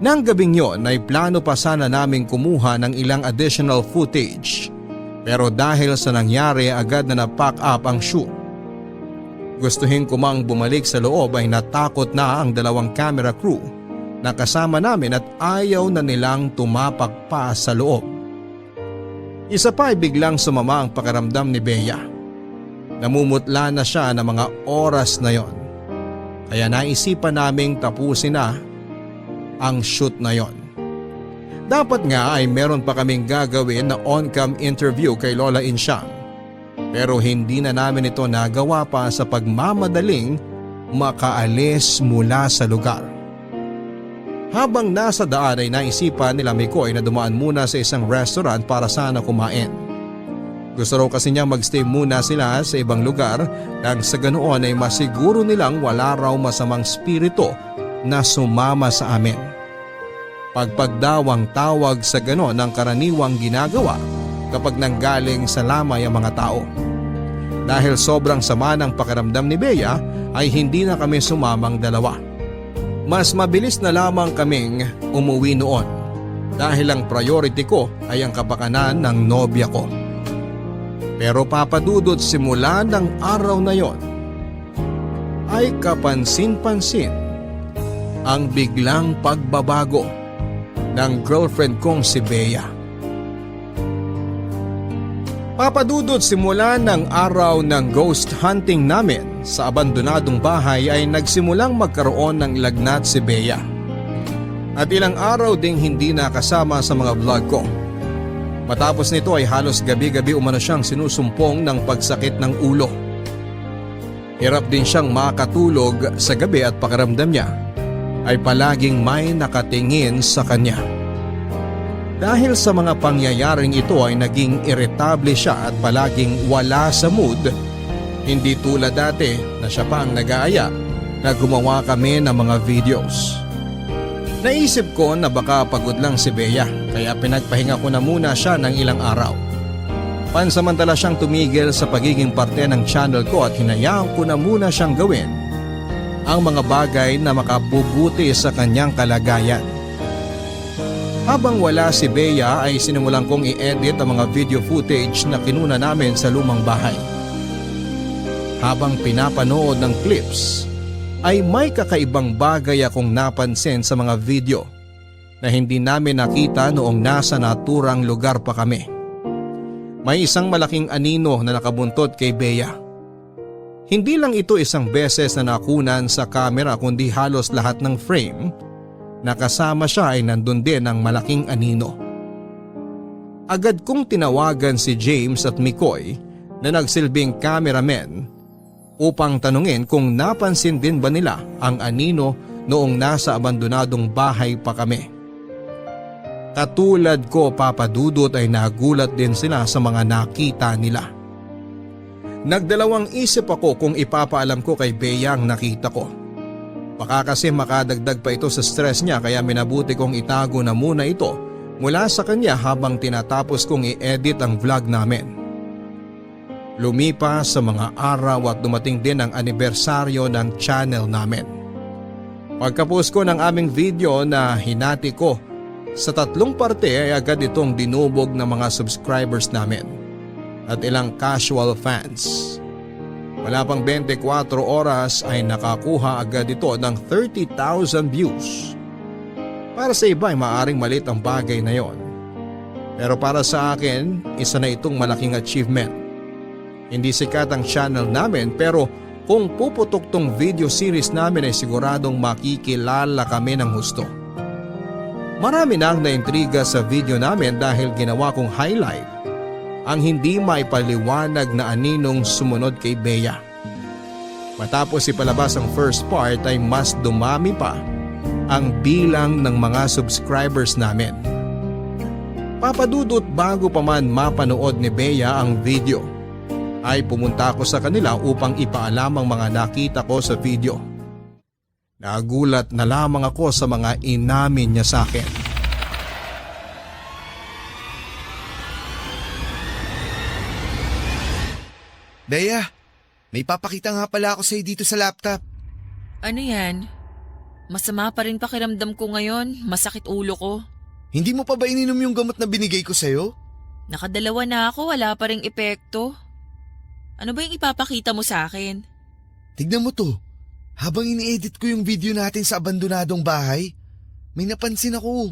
Nang gabing yon ay plano pa sana naming kumuha ng ilang additional footage. Pero dahil sa nangyari agad na na-pack up ang shoot. Gustuhin ko mang bumalik sa loob ay natakot na ang dalawang camera crew na kasama namin at ayaw na nilang tumapak pa sa loob. Isa pa ay biglang sumama ang pakiramdam ni Bea. Namumutla na siya ng mga oras na yon. Kaya naisipan naming tapusin na ang shoot na yon. Dapat nga ay meron pa kaming gagawin na on-cam interview kay Lola Insyang. Pero hindi na namin ito nagawa pa sa pagmamadaling makaalis mula sa lugar. Habang nasa daan ay naisipan nila Mikoy na dumaan muna sa isang restaurant para sana kumain. Gusto raw kasi niya magstay muna sila sa ibang lugar nang sa ganoon ay masiguro nilang wala raw masamang spirito na sumama sa amin. Pagpagdawang tawag sa ganon ang karaniwang ginagawa kapag nanggaling sa lamay ang mga tao. Dahil sobrang sama ng pakiramdam ni Bea ay hindi na kami sumamang dalawa. Mas mabilis na lamang kaming umuwi noon dahil ang priority ko ay ang kapakanan ng nobya ko. Pero papadudot simula ng araw na yon ay kapansin-pansin ang biglang pagbabago ng girlfriend kong si Bea. Papadudot simula ng araw ng ghost hunting namin sa abandonadong bahay ay nagsimulang magkaroon ng lagnat si Bea. At ilang araw ding hindi nakasama sa mga vlog ko. Matapos nito ay halos gabi-gabi umano siyang sinusumpong ng pagsakit ng ulo. Hirap din siyang makatulog sa gabi at pakiramdam niya ay palaging may nakatingin sa kanya. Dahil sa mga pangyayaring ito ay naging irritable siya at palaging wala sa mood. Hindi tulad dati na siya pa ang nag-aaya na gumawa kami ng mga videos. Naisip ko na baka pagod lang si Bea kaya pinagpahinga ko na muna siya ng ilang araw. Pansamantala siyang tumigil sa pagiging parte ng channel ko at hinayaan ko na muna siyang gawin ang mga bagay na makabubuti sa kanyang kalagayan. Habang wala si Bea ay sinimulan kong i-edit ang mga video footage na kinuna namin sa lumang bahay. Habang pinapanood ng clips ay may kakaibang bagay akong napansin sa mga video na hindi namin nakita noong nasa naturang lugar pa kami. May isang malaking anino na nakabuntot kay Bea. Hindi lang ito isang beses na nakunan sa camera kundi halos lahat ng frame na kasama siya ay nandun din ang malaking anino. Agad kong tinawagan si James at Mikoy na nagsilbing cameramen upang tanungin kung napansin din ba nila ang anino noong nasa abandonadong bahay pa kami. Katulad ko, Papadudot, ay nagulat din sila sa mga nakita nila. Nagdalawang isip ako kung ipapaalam ko kay Bea ang nakita ko. Baka kasi makadagdag pa ito sa stress niya kaya minabuti kong itago na muna ito mula sa kanya habang tinatapos kong i-edit ang vlog namin. Lumipas sa mga araw at dumating din ang anibersaryo ng channel namin. Pagkapos ko ng aming video na hinati ko sa 3 parte ay agad itong dinubog ng mga subscribers namin at ilang casual fans. Wala pang 24 oras ay nakakuha agad ito ng 30,000 views. Para sa iba ay maaring malit ang bagay na yon. Pero para sa akin, isa na itong malaking achievement. Hindi sikat ang channel namin pero Kung puputok tong video series namin ay siguradong makikilala kami ng husto. Marami na ang naintriga sa video namin dahil ginawa kong highlight ang hindi maipaliwanag na aninong sumunod kay Bea. Matapos ipalabas ang first part ay mas dumami pa ang bilang ng mga subscribers namin. Papadudot, bago pa man mapanood ni Bea ang video, ay pumunta ako sa kanila upang ipaalam ang mga nakita ko sa video. Nagulat na lamang ako sa mga inamin niya sa akin. Bea, may papakita nga pala ako sa'yo dito sa laptop. Ano yan? Masama pa rin pakiramdam ko ngayon, masakit ulo ko. Hindi mo pa ba ininom yung gamot na binigay ko sa'yo? Nakadalawa na ako, wala pa ring epekto. Ano ba yung ipapakita mo sa akin? Tignan mo to. Habang ini-edit ko yung video natin sa abandonadong bahay, may napansin ako.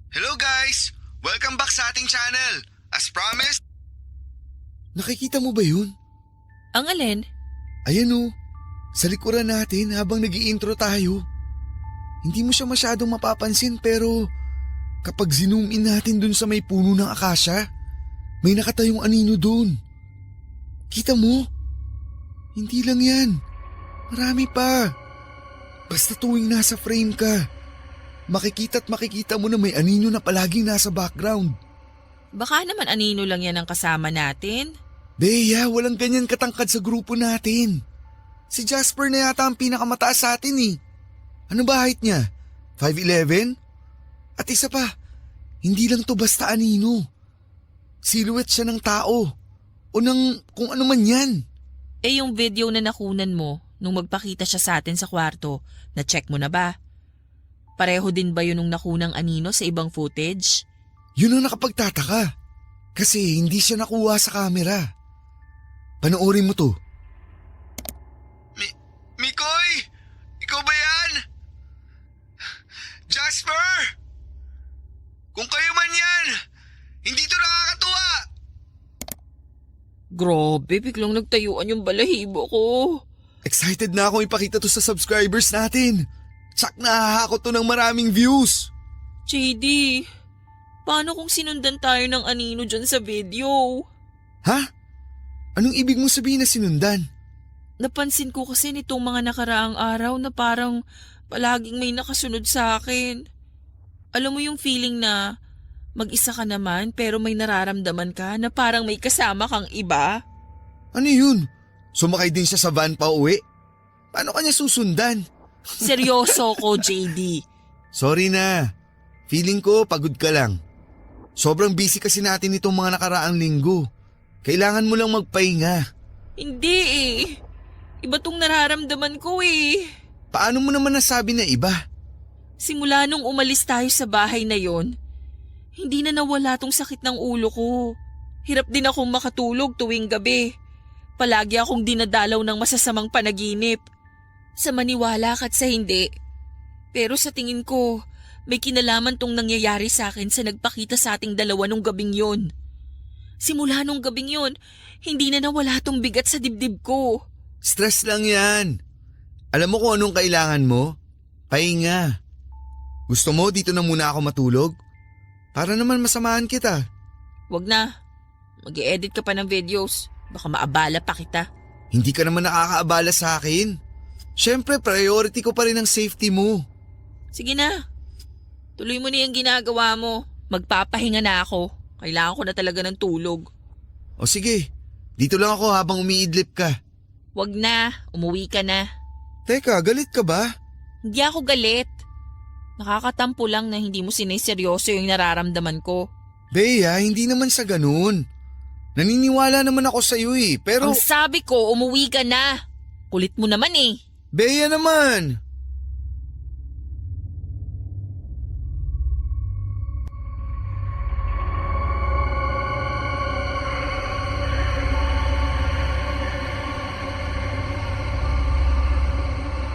Hello guys! Welcome back sa ating channel. As promised. Nakikita mo ba yun? Ang alin? Ayan o. Sa likuran natin habang nag-i-intro tayo. Hindi mo siya masyadong mapapansin pero kapag zoom in natin dun sa may puno ng akasya, may nakatayong anino dun. Kita mo? Hindi lang yan. Marami pa. Basta tuwing nasa frame ka, makikita mo na may anino na palaging nasa background. Baka naman anino lang yan ang kasama natin. Bea, walang ganyan katangkad sa grupo natin. Si Jasper na yata ang pinakamataas sa atin eh. Ano ba height niya? 5'11"? At isa pa, hindi lang to basta anino. Silhouette siya ng tao. O ng kung ano man yan. Eh yung video na nakunan mo nung magpakita siya sa atin sa kwarto, na-check mo na ba? Pareho din ba yun nung nakunang anino sa ibang footage? Yun ang nakapagtataka. Kasi hindi siya nakuha sa camera. Panoorin mo to. Mikoy! Ikaw ba yan? Jasper! Kung kayo man yan, hindi to nakakatuwa! Grabe, biglang nagtayuan yung balahibo ko. Excited na akong ipakita to sa subscribers natin. Tsak nahahakot to ng maraming views. JD, paano kung sinundan tayo ng anino dyan sa video? Ha? Anong ibig mo sabihin na sinundan? Napansin ko kasi nitong mga nakaraang araw na parang palaging may nakasunod sa akin. Alam mo yung feeling na mag-isa ka naman pero may nararamdaman ka na parang may kasama kang iba? Ano yun? Sumakay din siya sa van pa uwi? Paano kanya susundan? Seryoso ko, JD. Sorry na. Feeling ko pagod ka lang. Sobrang busy kasi natin itong mga nakaraang linggo. Kailangan mo lang magpahinga. Hindi eh. Iba tong nararamdaman ko eh. Paano mo naman nasabi na iba? Simula nung umalis tayo sa bahay na yon, hindi na nawala tong sakit ng ulo ko. Hirap din akong makatulog tuwing gabi. Palagi akong dinadalaw ng masasamang panaginip. Sa maniwala ka't sa hindi. Pero sa tingin ko, may kinalaman tong nangyayari sa akin sa nagpakita sa ating dalawa nung gabing yon. Simula nung gabing yon, hindi na nawala tong bigat sa dibdib ko. Stress lang yan. Alam mo kung anong kailangan mo? Pahinga. Gusto mo dito na muna ako matulog? Para naman masamahan kita. Wag na. Mag-i-edit ka pa ng videos. Baka maabala pa kita. Hindi ka naman nakakaabala sa akin. Siyempre, priority ko pa rin ang safety mo. Sige na. Tuloy mo na yung ginagawa mo. Magpapahinga na ako. Kailangan ko na talaga ng tulog. O sige, dito lang ako habang umiidlip ka. Wag na. Umuwi ka na. Teka, galit ka ba? Hindi ako galit. Nakakatampo lang na hindi mo siniseryoso yung nararamdaman ko. Bea, hindi naman sa ganun. Naniniwala naman ako sa iyo eh, pero… Ang sabi ko, umuwi ka na. Kulit mo naman eh. Bea naman!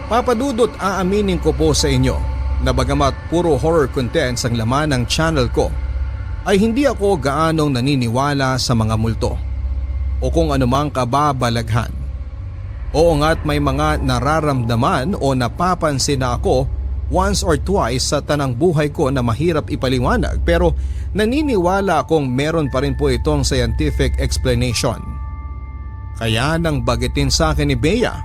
Papadudot, aaminin ko po sa inyo na bagamat puro horror contents ang laman ng channel ko, ay hindi ako gaanong naniniwala sa mga multo o kung anumang kababalaghan Oo nga't may mga nararamdaman o napapansin na ako once or twice sa tanang buhay ko na mahirap ipaliwanag, pero naniniwala akong meron pa rin po itong scientific explanation. Kaya nang bagitin sa akin ni Bea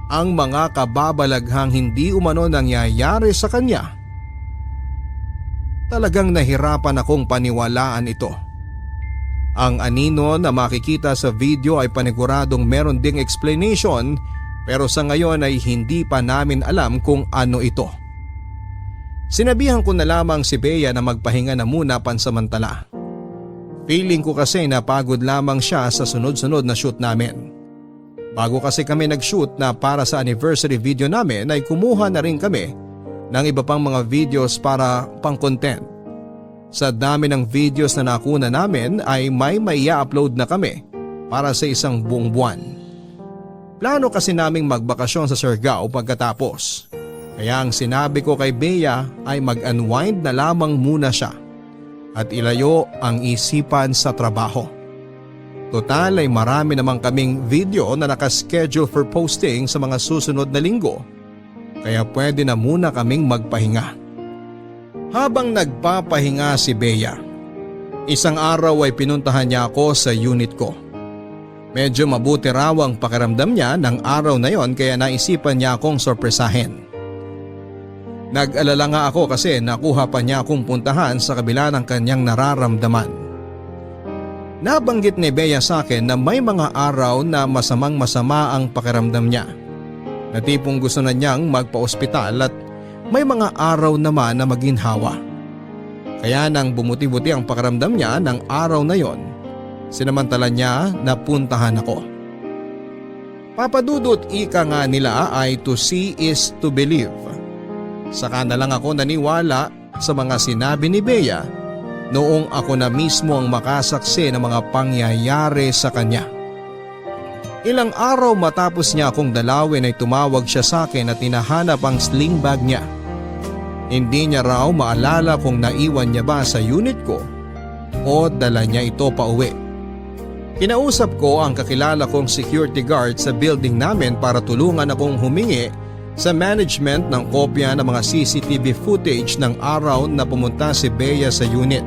ang mga kababalaghang hindi umano nangyayari sa kanya, talagang nahirapan akong paniwalaan ito. Ang anino na makikita sa video ay paniguradong meron ding explanation, pero sa ngayon ay hindi pa namin alam kung ano ito. Sinabihan ko na lamang si Bea na magpahinga na muna pansamantala. Feeling ko kasi napagod lamang siya sa sunod-sunod na shoot namin. Bago kasi kami nag-shoot na para sa anniversary video namin ay kumuha na rin kami ng iba pang mga videos para pang-content. Sa dami ng videos na nakuna namin ay may i-upload na kami para sa isang buong buwan. Plano kasi naming magbakasyon sa Siargao pagkatapos. Kaya ang sinabi ko kay Bea ay mag-unwind na lamang muna siya at ilayo ang isipan sa trabaho. Total ay marami namang kaming video na nakaschedule for posting sa mga susunod na linggo. Kaya pwede na muna kaming magpahinga. Habang nagpapahinga si Bea, isang araw ay pinuntahan niya ako sa unit ko. Medyo mabuti raw ang pakiramdam niya ng araw na yon, kaya naisipan niya akong sorpresahin. Nag-alala nga ako kasi nakuha pa niya akong puntahan sa kabila ng kanyang nararamdaman. Nabanggit ni Bea sa akin na may mga araw na masamang-masama ang pakiramdam niya, na tipong gusto na niyang magpa-ospital, at may mga araw naman na maginhawa. Kaya nang bumuti-buti ang pakiramdam niya ng araw na yon, sinamantala niya na puntahan ako. Papadudot, ika nga nila ay to see is to believe. Saka na lang ako naniwala sa mga sinabi ni Bea noong ako na mismo ang makasaksi ng mga pangyayari sa kanya. Ilang araw matapos niya akong dalawin ay tumawag siya sa akin at hinahanap ang sling bag niya. Hindi niya raw maalala kung naiwan niya ba sa unit ko o dala niya ito pa uwi. Kinausap ko ang kakilala kong security guard sa building namin para tulungan akong humingi sa management ng kopya ng mga CCTV footage ng araw na pumunta si Bea sa unit.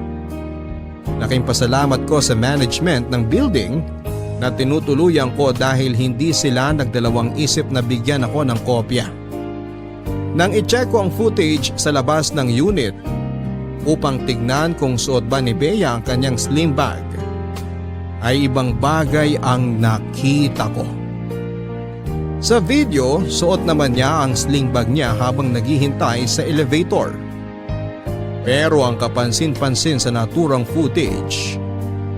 Laking pasalamat ko sa management ng building na tinutuluyan ko dahil hindi sila nagdalawang isip na bigyan ako ng kopya. Nang i-check ko ang footage sa labas ng unit upang tignan kung suot ba ni Bea ang kanyang sling bag, ay ibang bagay ang nakita ko. Sa video, suot naman niya ang sling bag niya habang naghihintay sa elevator. Pero ang kapansin-pansin sa naturang footage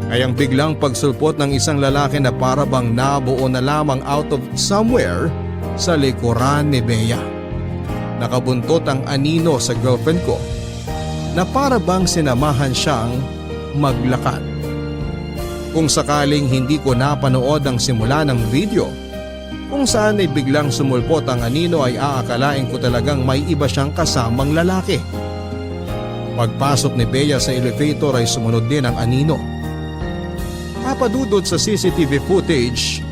ay ang biglang pagsulpot ng isang lalaki na para bang nabuo na lamang out of somewhere sa likuran ni Bea. Nakabuntot ang anino sa girlfriend ko na para bang sinamahan siyang maglakad. Kung sakaling hindi ko napanood ang simula ng video, kung saan ay biglang sumulpot ang anino, ay aakalain ko talagang may iba siyang kasamang lalaki. Pagpasok ni Bea sa elevator ay sumunod din ang anino. Papadudod sa CCTV footage,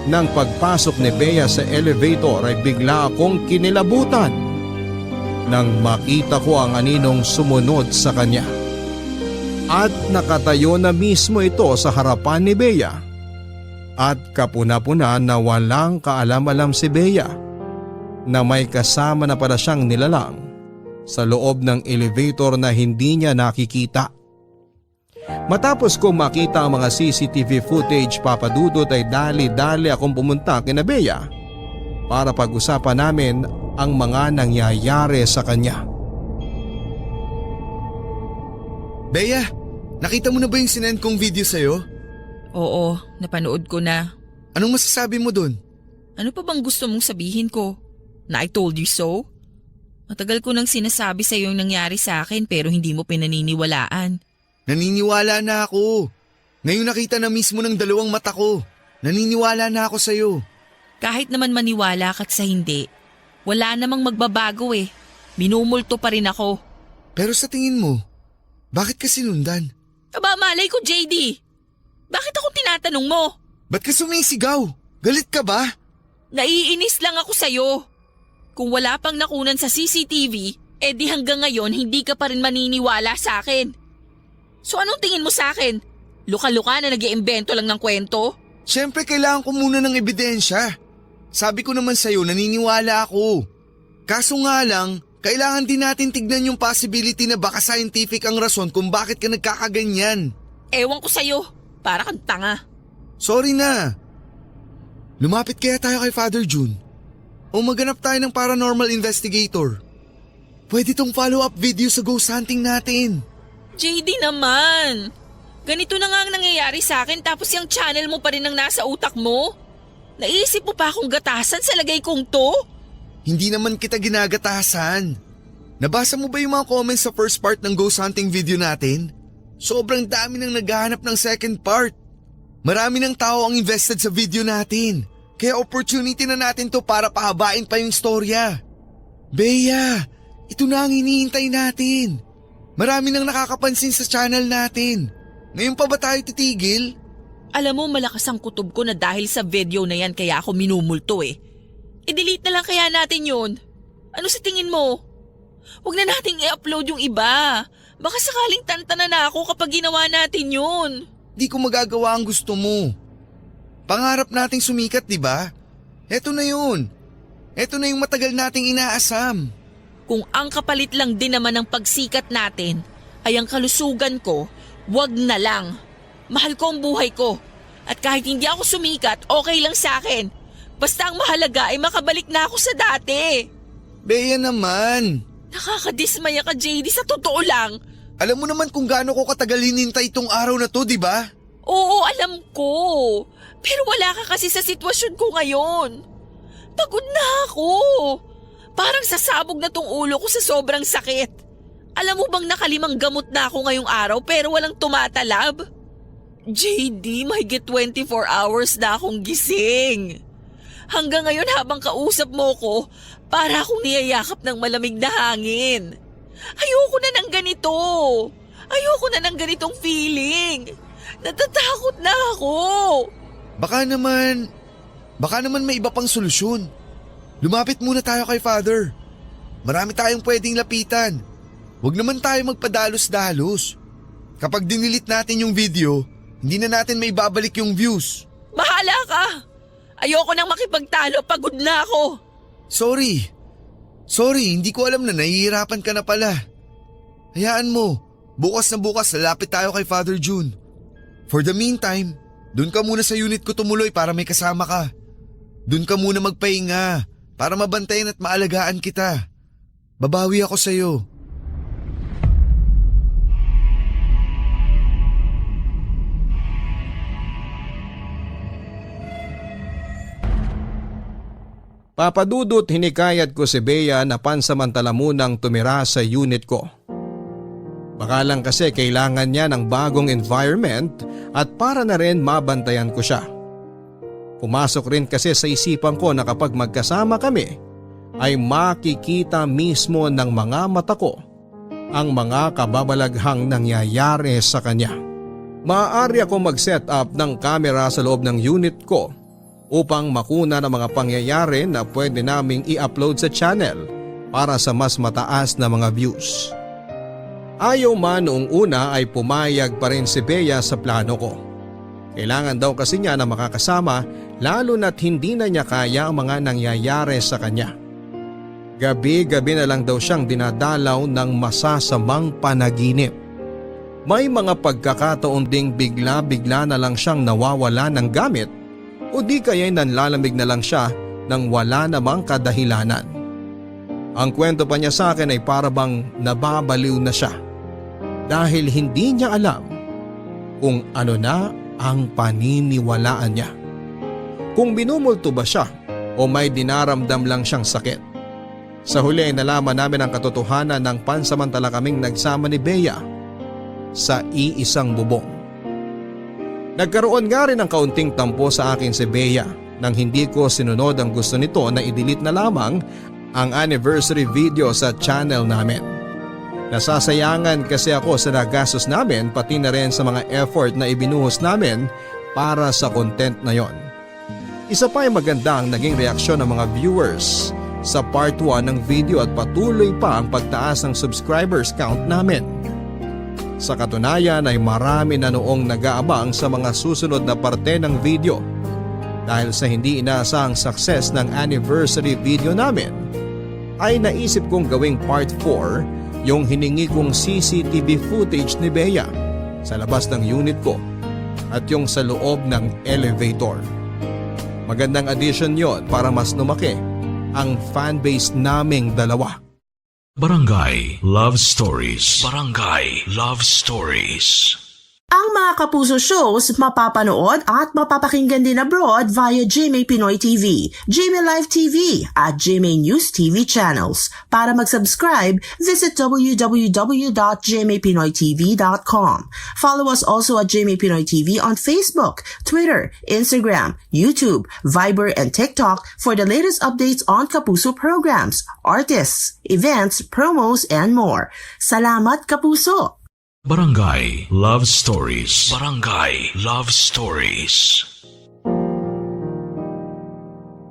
nang pagpasok ni Bea sa elevator ay bigla akong kinilabutan nang makita ko ang aninong sumunod sa kanya. At nakatayo na mismo ito sa harapan ni Bea. At kapuna-puna na walang kaalam-alam si Bea na may kasama na pala siyang nilalang sa loob ng elevator na hindi niya nakikita. Matapos kong makita ang mga CCTV footage, Papadudot, ay dali-dali akong pumunta kina Bea para pag-usapan namin ang mga nangyayari sa kanya. Bea, nakita mo na ba yung sinend kong video sa'yo? Oo, napanood ko na. Anong masasabi mo dun? Ano pa bang gusto mong sabihin ko? Na I told you so? Matagal ko nang sinasabi sa iyo yung nangyari sa akin pero hindi mo pinaniniwalaan. Naniniwala na ako. Ngayon nakita na mismo ng dalawang mata ko. Naniniwala na ako sa'yo. Kahit naman maniwala ka't sa hindi, wala namang magbabago eh. Minumulto pa rin ako. Pero sa tingin mo, bakit ka sinundan? Aba, malay ko, JD. Bakit ako tinatanong mo? Ba't ka sumisigaw? Galit ka ba? Naiinis lang ako sa'yo. Kung wala pang nakunan sa CCTV, di hanggang ngayon hindi ka pa rin maniniwala sa akin. So anong tingin mo sa akin? Luka-luka na nag-iimbento lang ng kwento? Siyempre kailangan ko muna ng ebidensya. Sabi ko naman sa'yo, naniniwala ako. Kaso nga lang, kailangan din natin tignan yung possibility na baka scientific ang rason kung bakit ka nagkakaganyan. Ewan ko sa'yo, para kang tanga. Sorry na. Lumapit kaya tayo kay Father June? O maghanap tayo ng paranormal investigator? Pwede tong follow-up video sa ghost hunting natin. JD naman, ganito na nga ang nangyayari sa akin tapos yung channel mo pa rin ang nasa utak mo? Naisip mo pa akong gatasan sa lagay kong to? Hindi naman kita ginagatasan. Nabasa mo ba yung mga comments sa first part ng ghost hunting video natin? Sobrang dami nang naghahanap ng second part. Marami ng tao ang invested sa video natin. Kaya opportunity na natin to para pahabain pa yung storya. Bea, ito na ang hinihintay natin. Marami nang nakakapansin sa channel natin. Ngayon pa ba tayo titigil? Alam mo, malakas ang kutob ko na dahil sa video na yan kaya ako minumulto eh. I-delete na lang kaya natin yun. Ano sa tingin mo? Huwag na nating i-upload yung iba. Baka sakaling tantanan na ako kapag ginawa natin yun. Di ko magagawa ang gusto mo. Pangarap nating sumikat, di ba? Eto na yun. Eto na yung matagal nating inaasam. Kung ang kapalit lang din naman ng pagsikat natin ay ang kalusugan ko, wag na lang. Mahal ko ang buhay ko. At kahit hindi ako sumikat, okay lang sa akin. Basta ang mahalaga ay makabalik na ako sa dati. Bea naman. Nakakadismaya ka, JD, sa totoo lang. Alam mo naman kung gaano ko katagal hinintay itong araw na to, di ba? Oo, alam ko. Pero wala ka kasi sa sitwasyon ko ngayon. Pagod na ako. Parang sasabog na tong ulo ko sa sobrang sakit. Alam mo bang nakalimang gamot na ako ngayong araw pero walang tumatalab? JD, mahigit 24 hours na akong gising. Hanggang ngayon habang kausap mo ko, para akong niyayakap ng malamig na hangin. Ayoko na ng ganito. Ayoko na ng ganitong feeling. Natatakot na ako. Baka naman may iba pang solusyon. Lumapit muna tayo kay Father. Marami tayong pwedeng lapitan. Huwag naman tayo magpadalos-dalos. Kapag dinilit natin yung video, hindi na natin may babalik yung views. Bahala ka. Ayoko nang makipagtalo, pagod na ako. Sorry, hindi ko alam na nahihirapan ka na pala. Hayaan mo, bukas na bukas lalapit tayo kay Father June. For the meantime, dun ka muna sa unit ko tumuloy para may kasama ka. Dun ka muna magpahinga para mabantayan at maalagaan kita. Babawi ako sa'yo. Papadudot hinikayat ko si Bea na pansamantala munang tumira sa unit ko. Baka lang kasi kailangan niya ng bagong environment at para na rin mabantayan ko siya. Pumasok rin kasi sa isipan ko na kapag magkasama kami ay makikita mismo ng mga mata ko ang mga kababalaghang nangyayari sa kanya. Maaari ako mag-set up ng camera sa loob ng unit ko upang makuna ng mga pangyayari na pwede naming i-upload sa channel para sa mas mataas na mga views. Ayaw man noong una ay pumayag pa rin si Bea sa plano ko. Kailangan daw kasi niya na makakasama lalo na't hindi na niya kaya ang mga nangyayari sa kanya. Gabi-gabi na lang daw siyang dinadalaw ng masasamang panaginip. May mga pagkakataon ding bigla-bigla na lang siyang nawawala ng gamit o di kaya'y nanlalamig na lang siya nang wala namang kadahilanan. Ang kwento pa niya sa akin ay para bang nababaliw na siya dahil hindi niya alam kung ano na ang paniniwalaan niya. Kung binumulto ba siya o may dinaramdam lang siyang sakit. Sa huli ay nalaman namin ang katotohanan ng pansamantala kaming nagsama ni Bea sa iisang bubong. Nagkaroon nga rin ng kaunting tampo sa akin si Bea nang hindi ko sinunod ang gusto nito na i-delete na lamang ang anniversary video sa channel namin. Nasasayangan kasi ako sa nagastos namin pati na rin sa mga effort na ibinuhos namin para sa content na yon. Isa pa ay maganda ang naging reaksyon ng mga viewers sa part 1 ng video at patuloy pa ang pagtaas ng subscribers count namin. Sa katunayan ay marami na noong nag-aabang sa mga susunod na parte ng video dahil sa hindi inaasahang success ng anniversary video namin ay naisip kong gawing part 4 yung hiningi kong CCTV footage ni Bea sa labas ng unit ko at yung sa loob ng elevator. Magandang addition yon para mas lumaki ang fanbase naming dalawa. Barangay Love Stories. Barangay Love Stories. Ang mga Kapuso shows mapapanood at mapapakinggan din abroad via GMA Pinoy TV, GMA Live TV at GMA News TV channels. Para mag-subscribe, visit www.gmapinoytv.com. Follow us also at GMA Pinoy TV on Facebook, Twitter, Instagram, YouTube, Viber, and TikTok for the latest updates on Kapuso programs, artists, events, promos, and more. Salamat, Kapuso! Barangay Love Stories. Barangay Love Stories.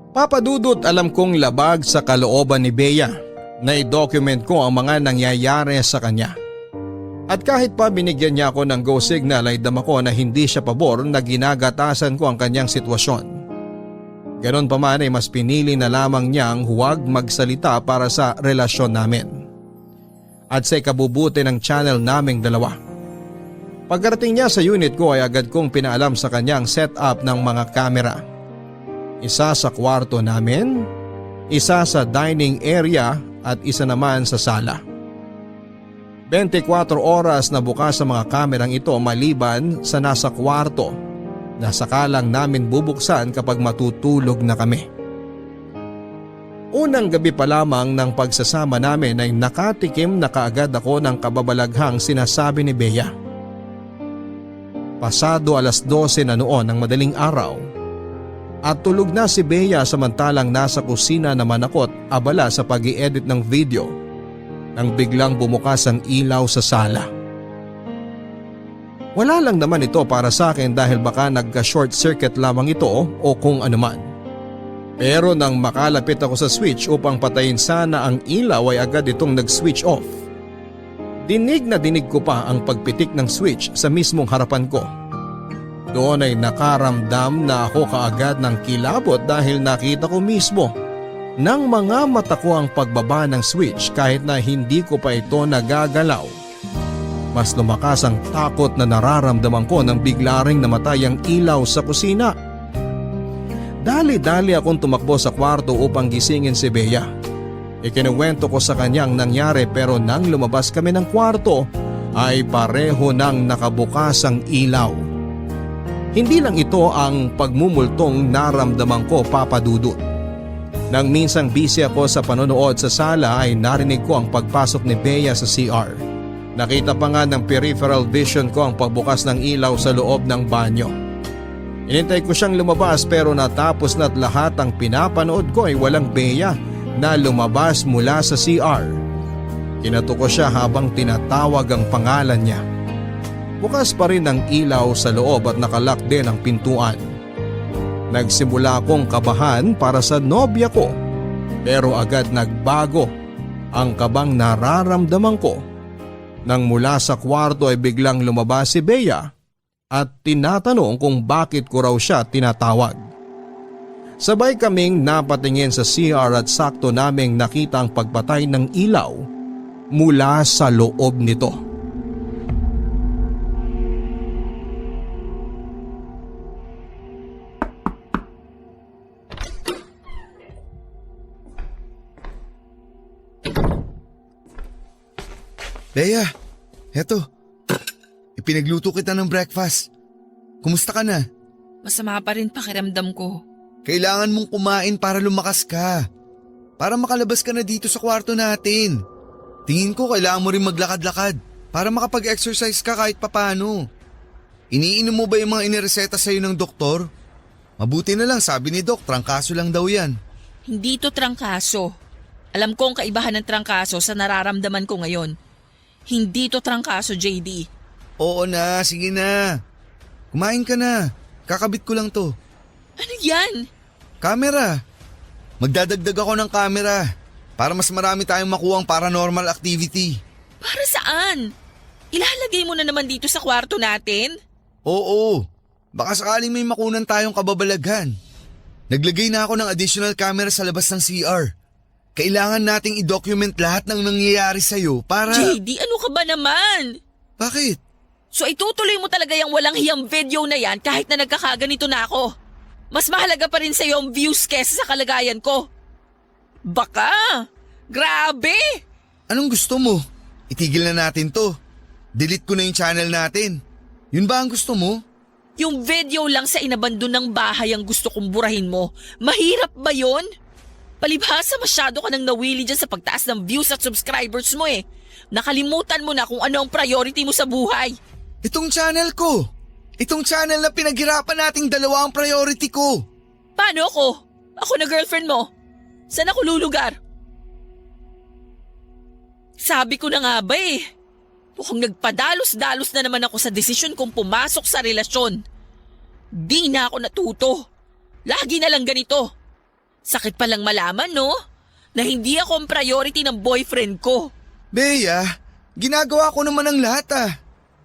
Papa Dudut, alam kong labag sa kalooban ni Bea na i-document ko ang mga nangyayari sa kanya. At kahit pa binigyan niya ako ng go signal ay dama ko na hindi siya pabor na ginagatasan ko ang kanyang sitwasyon. Ganon pa man ay mas pinili na lamang niyang huwag magsalita para sa relasyon namin at sa ikabubuti ng channel naming dalawa. Pagkarating niya sa unit ko ay agad kong pinaalam sa kanyang setup ng mga kamera. Isa sa kwarto namin, isa sa dining area at isa naman sa sala. 24 oras na bukas sa mga kamerang ito maliban sa nasa kwarto na sakalang namin bubuksan kapag matutulog na kami. Unang gabi pa lamang ng pagsasama namin ay nakatikim na kaagad ako ng kababalaghang sinasabi ni Bea. Pasado 12:00 na noon ng madaling araw at tulog na si Bea samantalang nasa kusina naman ako at abala sa pag-i-edit ng video nang biglang bumukas ang ilaw sa sala. Wala lang naman ito para sa akin dahil baka nagka-short circuit lamang ito o kung anuman. Pero nang makalapit ako sa switch upang patayin sana ang ilaw ay agad itong nag-switch off. Dinig na dinig ko pa ang pagpitik ng switch sa mismong harapan ko. Doon ay nakaramdam na ako kaagad ng kilabot dahil nakita ko mismo ng mga mata ko ang pagbaba ng switch kahit na hindi ko pa ito nagagalaw. Mas lumakas ang takot na nararamdaman ko nang bigla ring namatay ang ilaw sa kusina. Dali-dali akong tumakbo sa kwarto upang gisingin si Bea. Ikinuwento ko sa kanyang nangyari pero nang lumabas kami ng kwarto ay pareho nang nakabukas ang ilaw. Hindi lang ito ang pagmumultong naramdaman ko, Papa Dudut. Nang minsang busy ako sa panonood sa sala ay narinig ko ang pagpasok ni Bea sa CR. Nakita pa nga ng peripheral vision ko ang pagbukas ng ilaw sa loob ng banyo. Inintay ko siyang lumabas pero natapos na't lahat ang pinapanood ko ay walang Bea na lumabas mula sa CR. Kinato ko siya habang tinatawag ang pangalan niya. Bukas pa rin ang ilaw sa loob at nakalock din ang pintuan. Nagsimula akong kabahan para sa nobya ko pero agad nagbago ang kabang nararamdaman ko nang mula sa kwarto ay biglang lumabas si Bea at tinatanong kung bakit ko raw siya tinatawag. Sabay kaming napatingin sa CR at sakto naming nakita ang pagpatay ng ilaw mula sa loob nito. Bea, heto. Ipinagluto kita ng breakfast. Kumusta ka na? Masama pa rin pakiramdam ko. Kailangan mong kumain para lumakas ka. Para makalabas ka na dito sa kwarto natin. Tingin ko kailangan mo rin maglakad-lakad para makapag-exercise ka kahit papano. Iniinom mo ba yung mga inireseta sa'yo ng doktor? Mabuti na lang, sabi ni Doc, trangkaso lang daw yan. Hindi to trangkaso. Alam ko ang kaibahan ng trangkaso sa nararamdaman ko ngayon. Hindi to trangkaso, JD. Oo na, sige na. Kumain ka na. Kakabit ko lang to. Ano yan? Camera. Magdadagdag ako ng camera para mas marami tayong makuhang paranormal activity. Para saan? Ilalagay mo na naman dito sa kwarto natin? Oo, baka sakaling may makunan tayong kababalaghan. Naglagay na ako ng additional camera sa labas ng CR. Kailangan nating i-document lahat ng nangyayari sa'yo para… JD, ano ka ba naman? Bakit? So itutuloy mo talaga yung walang hiyang video na yan kahit na nagkakaganito na ako? Mas mahalaga pa rin sa'yo ang views kesa sa kalagayan ko. Baka! Grabe! Anong gusto mo? Itigil na natin to. Delete ko na yung channel natin. Yun ba ang gusto mo? Yung video lang sa inabandon ng bahay ang gusto kong burahin mo. Mahirap ba yon? Palibhasa masyado ka nang nawili dyan sa pagtaas ng views at subscribers mo eh. Nakalimutan mo na kung ano ang priority mo sa buhay. Itong channel ko. Itong channel na pinaghirapan nating dalawa ang priority ko. Paano ako? Ako na girlfriend mo. Saan ako lulugar? Sabi ko na nga ba eh. Mukhang nagpadalos-dalos na naman ako sa desisyon kong pumasok sa relasyon. Di na ako natuto. Lagi na lang ganito. Sakit palang malaman, no? Na hindi ako ang priority ng boyfriend ko. Bea, ginagawa ko naman ang lahat ah.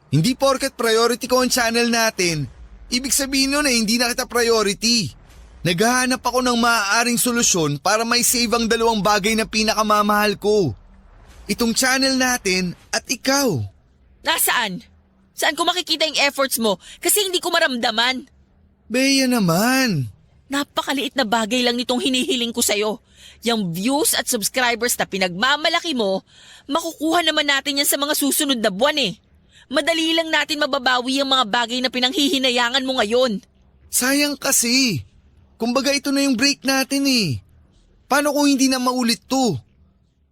Hindi porket priority ko ang channel natin, ibig sabihin nun hindi na kita priority. Naghahanap ako ng maaaring solusyon para may save ang dalawang bagay na pinakamamahal ko. Itong channel natin at ikaw. Nasaan? Saan ko makikita yung efforts mo? Kasi hindi ko maramdaman. Bea naman. Napakaliit na bagay lang nitong hinihiling ko sa'yo. Yung views at subscribers na pinagmamalaki mo, makukuha naman natin yan sa mga susunod na buwan eh. Madali lang natin mababawi ang mga bagay na pinanghihinayangan mo ngayon. Sayang kasi. Kumbaga ito na yung break natin eh. Paano kung hindi na maulit to?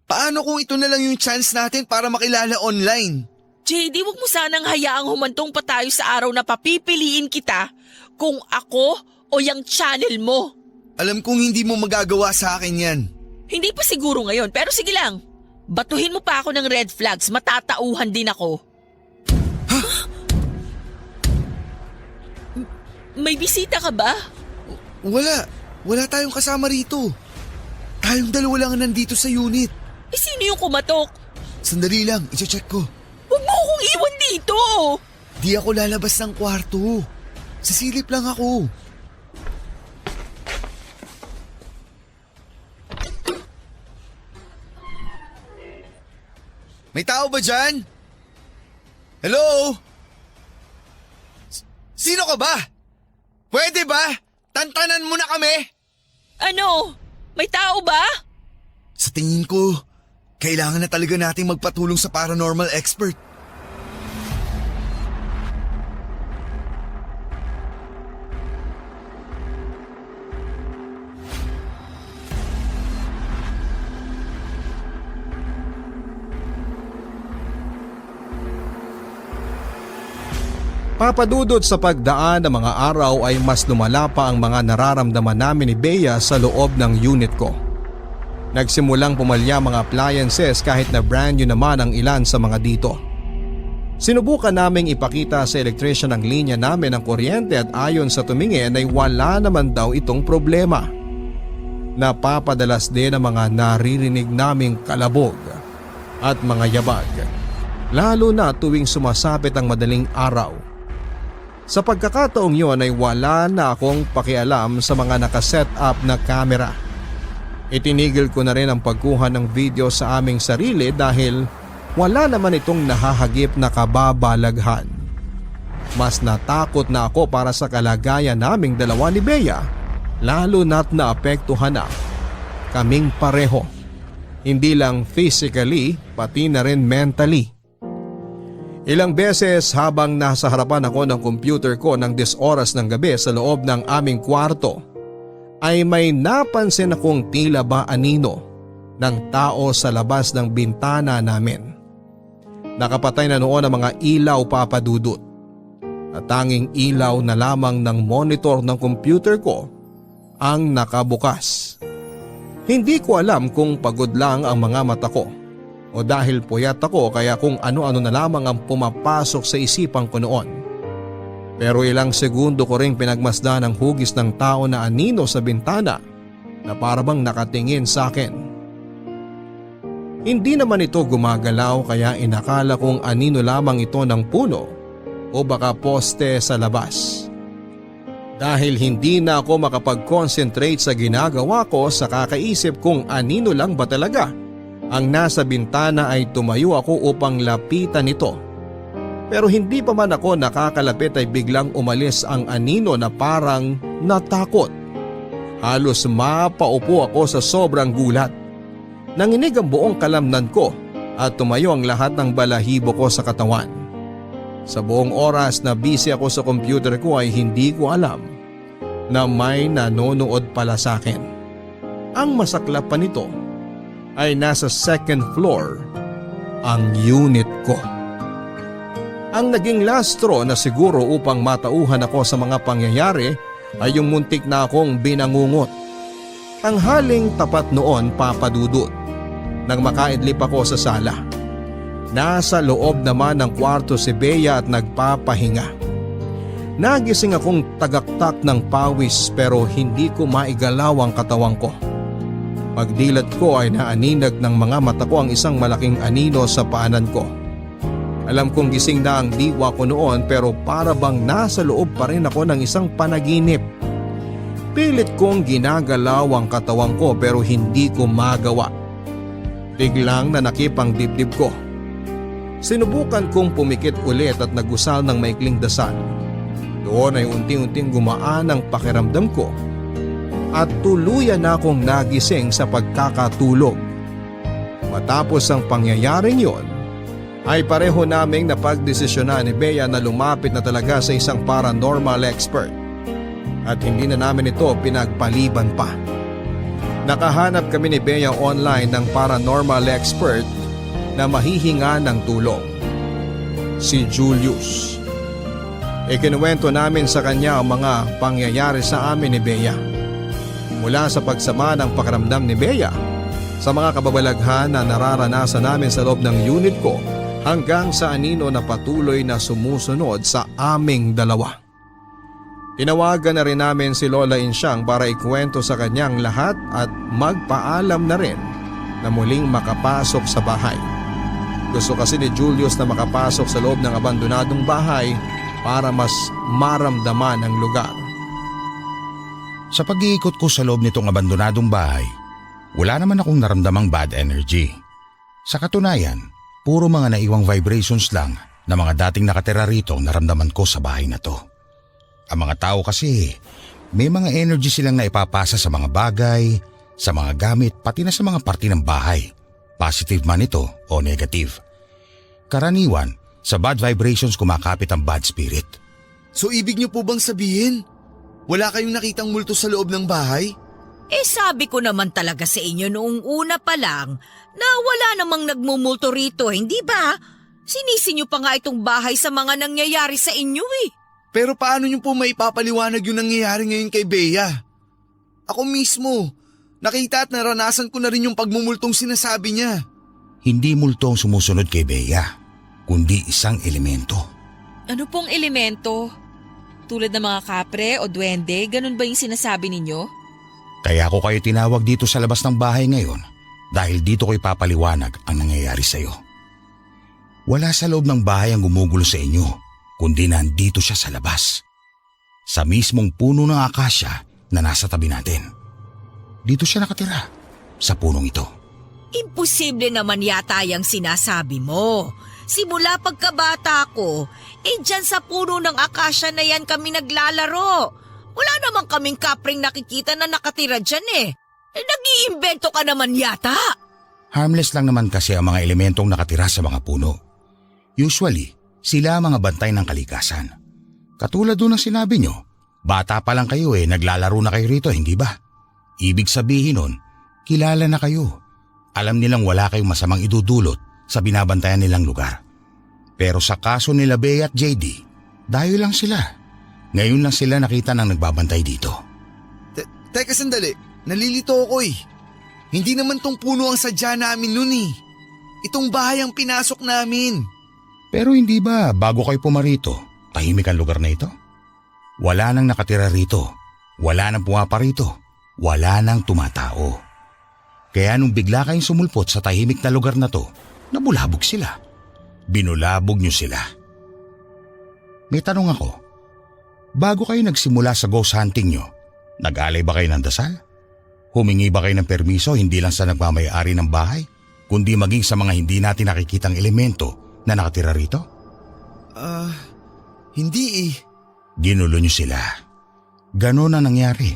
Paano kung ito na lang yung chance natin para makilala online? JD, wag mo sanang hayaang humantong pa tayo sa araw na papipiliin kita kung ako o yung channel mo. Alam kong hindi mo magagawa sa akin yan. Hindi pa siguro ngayon, pero sige lang. Batuhin mo pa ako ng red flags, matatauhan din ako. May bisita ka ba? Wala tayong kasama rito. Tayong dalawa lang nandito sa unit. Eh sino yung kumatok? Sandali lang, i-check ko. Huwag mo akong iwan dito! Di ako lalabas ng kwarto. Sisilip lang ako. May tao ba dyan? Hello? Sino ka ba? Pwede ba? Tantanan mo na kami? Ano? May tao ba? Sa tingin ko, kailangan na talaga nating magpatulong sa paranormal expert. Papadudot sa pagdaan ng mga araw ay mas lumala pa ang mga nararamdaman namin ni Bea sa loob ng unit ko. Nagsimulang pumalya mga appliances kahit na brand new naman ang ilan sa mga dito. Sinubukan naming ipakita sa electrician ang linya namin ng kuryente at ayon sa tumingin ay wala naman daw itong problema. Napapadalas din ang mga naririnig naming kalabog at mga yabag, lalo na tuwing sumasapit ang madaling araw. Sa pagkakataong yon ay wala na akong pakialam sa mga nakaset up na camera. Itinigil ko na rin ang pagkuha ng video sa aming sarili dahil wala naman itong nahahagip na kababalaghan. Mas natakot na ako para sa kalagayan naming dalawa ni Bea, lalo na't naapektuhan na kaming pareho. Hindi lang physically, pati na rin mentally. Ilang beses habang nasa harapan ako ng computer ko ng 10 oras ng gabi sa loob ng aming kwarto, ay may napansin akong tila ba anino ng tao sa labas ng bintana namin. Nakapatay na noon ang mga ilaw, papadudot, at tanging ilaw na lamang ng monitor ng computer ko ang nakabukas. Hindi ko alam kung pagod lang ang mga mata ko o dahil puyat ako kaya kung ano-ano na lamang ang pumapasok sa isipan ko noon. Pero ilang segundo ko ring pinagmasdan ang hugis ng tao na anino sa bintana na parabang nakatingin sa akin. Hindi naman ito gumagalaw kaya inakala kong anino lamang ito ng puno o baka poste sa labas. Dahil hindi na ako makapag-concentrate sa ginagawa ko sa kakaisip kung anino lang ba talaga ang nasa bintana ay tumayo ako upang lapitan ito. Pero hindi pa man ako nakakalapit ay biglang umalis ang anino na parang natakot. Halos mapaupo ako sa sobrang gulat. Nanginig ang buong kalamnan ko at tumayo ang lahat ng balahibo ko sa katawan. Sa buong oras na busy ako sa computer ko ay hindi ko alam na may nanonood pala sa akin. Ang masaklap pa nito ay nasa second floor ang unit ko. Ang naging last straw na siguro upang matauhan ako sa mga pangyayari ay yung muntik na akong binangungot. Ang haling tapat noon, Papa Dudut, nang makaidlip ako sa sala. Nasa loob naman ng kwarto si Bea at nagpapahinga. Nagising akong tagaktak ng pawis pero hindi ko maigalaw ang katawan ko. Pagdilat ko ay naaninag ng mga mata ko ang isang malaking anino sa paanan ko. Alam kong gising na ang diwa ko noon pero para bang nasa loob pa rin ako ng isang panaginip. Pilit kong ginagalaw ang katawan ko pero hindi ko magawa. Biglang nanakip ang dibdib ko. Sinubukan kong pumikit ulit at nagusal ng maikling dasal. Doon ay unti-unting gumaan ang pakiramdam ko at tuluyan na akong nagising sa pagkakatulog. Matapos ang pangyayaring yon, ay pareho naming napagdesisyonan ni Bea na lumapit na talaga sa isang paranormal expert at hindi na namin ito pinagpaliban pa. Nakahanap kami ni Bea online ng paranormal expert na mahihinga ng tulong. Si Julius. Ikinuwento namin sa kanya ang mga pangyayari sa amin ni Bea. Mula sa pagsama ng pakiramdam ni Bea, sa mga kababalaghan na nararanasan namin sa loob ng unit ko, hanggang sa anino na patuloy na sumusunod sa aming dalawa. Tinawagan na rin namin si Lola Insyang para ikwento sa kanyang lahat at magpaalam na rin na muling makapasok sa bahay. Gusto kasi ni Julius na makapasok sa loob ng abandonadong bahay para mas maramdaman ang lugar. Sa pag-iikot ko sa loob nitong abandonadong bahay, wala naman akong naramdamang bad energy. Sa katunayan, puro mga naiwang vibrations lang na mga dating nakatira rito naramdaman ko sa bahay na to. Ang mga tao kasi, may mga energy silang naipapasa sa mga bagay, sa mga gamit, pati na sa mga parte ng bahay. Positive man ito o negative. Karaniwan, sa bad vibrations kumakapit ang bad spirit. So ibig niyo po bang sabihin, wala kayong nakitang multo sa loob ng bahay? Sabi ko naman talaga sa inyo noong una pa lang na wala namang nagmumulto rito, hindi ba? Sinisi niyo pa nga itong bahay sa mga nangyayari sa inyo eh. Pero paano niyo po maipapaliwanag yung nangyayari ngayon kay Bea? Ako mismo, nakita at naranasan ko na rin yung pagmumultong sinasabi niya. Hindi multo ang sumusunod kay Bea, kundi isang elemento. Ano pong elemento? Tulad ng mga kapre o duwende, ganun ba yung sinasabi ninyo? Kaya ako kayo tinawag dito sa labas ng bahay ngayon dahil dito ko ipapaliwanag ang nangyayari sa iyo. Wala sa loob ng bahay ang gumugulo sa inyo, kundi nandito siya sa labas. Sa mismong puno ng akasya na nasa tabi natin. Dito siya nakatira, sa punong ito. Imposible naman yata yung sinasabi mo. Simula pagkabata ko, dyan sa puno ng akasya na yan kami naglalaro. Wala naman kaming kapring nakikita na nakatira dyan eh. Nag-iimbento ka naman yata. Harmless lang naman kasi ang mga elementong nakatira sa mga puno. Usually, sila ang mga bantay ng kalikasan. Katulad doon ang sinabi nyo, bata pa lang kayo naglalaro na kayo rito, hindi ba? Ibig sabihin nun, kilala na kayo. Alam nilang wala kayong masamang idudulot sa binabantayan nilang lugar. Pero sa kaso nila Bea at JD, dayo lang sila. Ngayon lang sila nakita ng nagbabantay dito. Teka sandali, nalilito ako eh. Hindi naman tong puno ang sadya namin nun eh. Itong bahay ang pinasok namin. Pero hindi ba bago kayo pumarito, tahimik ang lugar na ito? Wala nang nakatira rito, wala nang pumaparito, wala nang tumatao. Kaya nung bigla kayong sumulpot sa tahimik na lugar na to, nabulabog sila. Binulabog niyo sila. May tanong ako, bago kayo nagsimula sa ghost hunting niyo, nag-alay ba kayo ng dasal? Humingi ba kayo ng permiso hindi lang sa nagmamayari ng bahay, kundi maging sa mga hindi natin nakikitang elemento na nakatira rito? Hindi eh. Ginulo niyo sila. Ganon na nangyari.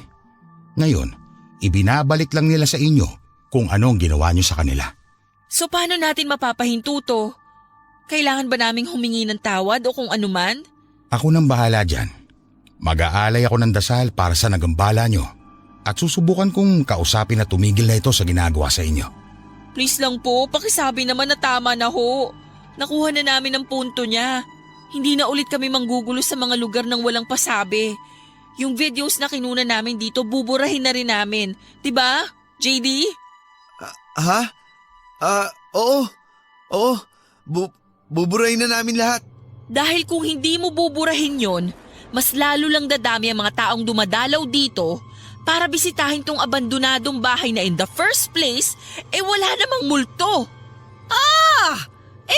Ngayon, ibinabalik lang nila sa inyo kung ano ang ginawa niyo sa kanila. So paano natin mapapahinto to? Kailangan ba naming humingi ng tawad o kung anuman? Ako nang bahala dyan. Mag-aalay ako ng dasal para sa nagambala nyo at susubukan kong kausapin na tumigil na ito sa ginagawa sa inyo. Please lang po, pakisabi naman na tama na ho. Nakuha na namin ang punto niya. Hindi na ulit kami manggugulo sa mga lugar ng walang pasabi. Yung videos na kinuna namin dito, buburahin na rin namin. Diba, JD? Ha? Oo. Buburahin na namin lahat. Dahil kung hindi mo buburahin yon, mas lalo lang dadami ang mga taong dumadalaw dito para bisitahin tong abandonadong bahay na in the first place, wala namang multo.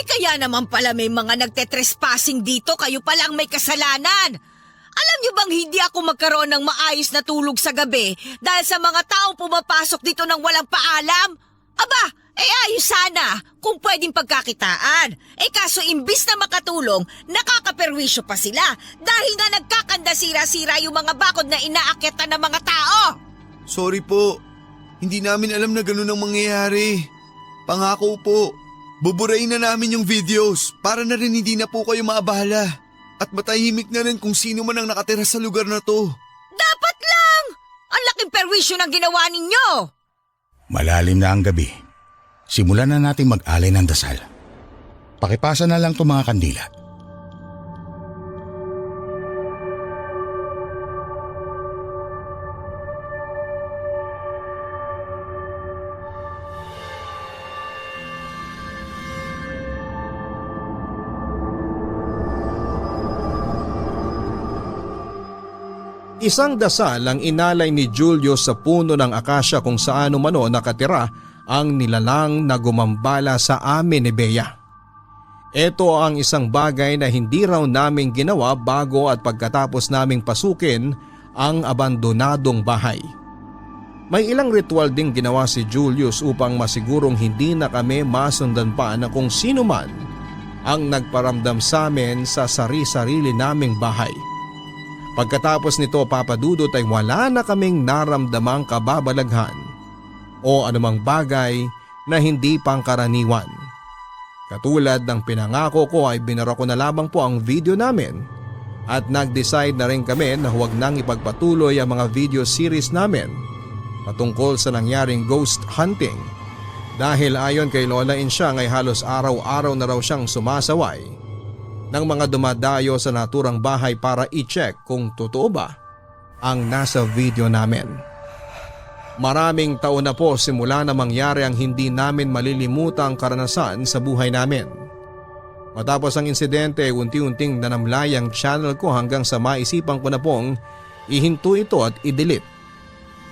Kaya naman pala may mga nagtetrespassing dito, kayo palang may kasalanan. Alam niyo bang hindi ako magkaroon ng maayos na tulog sa gabi dahil sa mga taong pumapasok dito ng walang paalam? Aba, ayos sana kung pwedeng pagkakitaan. Kaso imbis na makatulong, nakakaperwisyo pa sila dahil nga nagkakanda sira-sira yung mga bakod na inaakyatan ng mga tao. Sorry po. Hindi namin alam na ganun ang mangyayari. Pangako po. Buburahin na namin yung videos para na rin hindi na po kayo maabahala. At matahimik na rin kung sino man ang nakatira sa lugar na to. Dapat lang! Ang laking perwisyo ng ginawa ninyo! Malalim na ang gabi. Simulan na nating mag-alay ng dasal. Pakipasa na lang itong mga kandila. Isang dasal ang inalay ni Julio sa puno ng akasya kung saan umano nakatira ang nilalang na gumambala sa amin ni Bea. Ito ang isang bagay na hindi raw naming ginawa bago at pagkatapos naming pasukin ang abandonadong bahay. May ilang ritual ding ginawa si Julius upang masigurong hindi na kami masundan pa na kung sino man ang nagparamdam sa amin sa sari-sarili naming bahay. Pagkatapos nito, Papa Dudut, ay wala na kaming naramdamang kababalaghan o anumang bagay na hindi pangkaraniwan. Katulad ng pinangako ko ay binara ko na lamang po ang video namin at nag-decide na rin kami na huwag nang ipagpatuloy ang mga video series namin patungkol sa nangyaring ghost hunting dahil ayon kay Lola Insyang ay halos araw-araw na raw siyang sumasaway ng mga dumadayo sa naturang bahay para i-check kung totoo ba ang nasa video namin. Maraming taon na po simula na mangyari ang hindi namin malilimutang karanasan sa buhay namin. Matapos ang insidente, unti-unting nanamlay ang channel ko hanggang sa maisipan ko na pong ihinto ito at i-delete.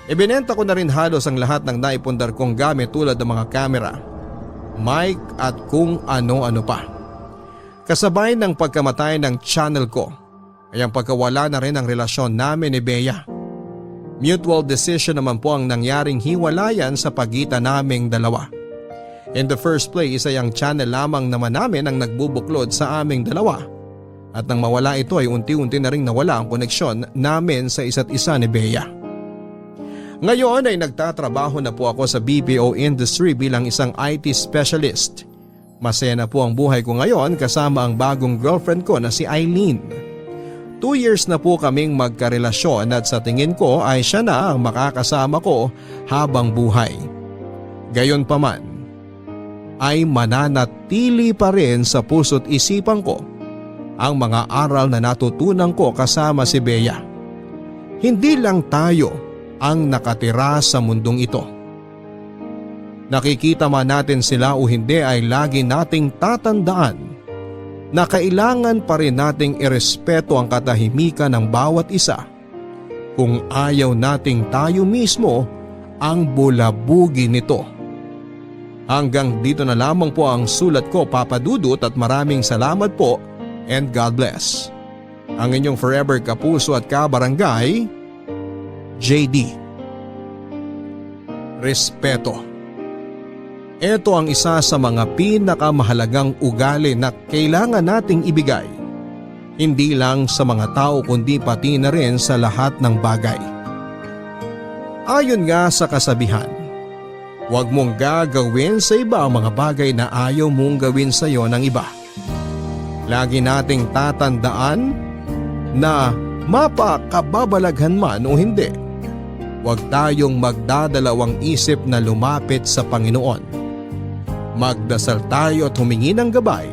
Ibinenta ko na rin halos ang lahat ng naipundar kong gamit tulad ng mga camera, mic at kung ano-ano pa. Kasabay ng pagkamatay ng channel ko ay ang pagkawala na rin ang relasyon namin ni Bea. Mutual decision naman po ang nangyaring hiwalayan sa pagitan naming dalawa. In the first place ay ang channel lamang naman namin ang nagbubuklod sa aming dalawa. At nang mawala ito ay unti-unti na rin nawala ang koneksyon namin sa isa't isa ni Bea. Ngayon ay nagtatrabaho na po ako sa BPO industry bilang isang IT specialist. Masaya na po ang buhay ko ngayon kasama ang bagong girlfriend ko na si Eileen. 2 years na po kaming magkarelasyon at sa tingin ko ay siya na ang makakasama ko habang buhay. Gayunpaman, ay mananatili pa rin sa puso't isipan ko ang mga aral na natutunan ko kasama si Bea. Hindi lang tayo ang nakatira sa mundong ito. Nakikita man natin sila o hindi ay lagi nating tatandaan na kailangan pa rin nating irespeto ang katahimikan ng bawat isa kung ayaw nating tayo mismo ang bulabugi nito. Hanggang dito na lamang po ang sulat ko, Papa Dudut, at maraming salamat po and God bless. Ang inyong forever kapuso at kabarangay, JD. Respeto. Ito ang isa sa mga pinakamahalagang ugali na kailangan nating ibigay. Hindi lang sa mga tao kundi pati na rin sa lahat ng bagay. Ayon nga sa kasabihan, huwag mong gagawin sa iba ang mga bagay na ayaw mong gawin sa iyo ng iba. Lagi nating tatandaan na mapakababalaghan man o hindi, huwag tayong magdadalawang isip na lumapit sa Panginoon. Magdasal tayo at humingi ng gabay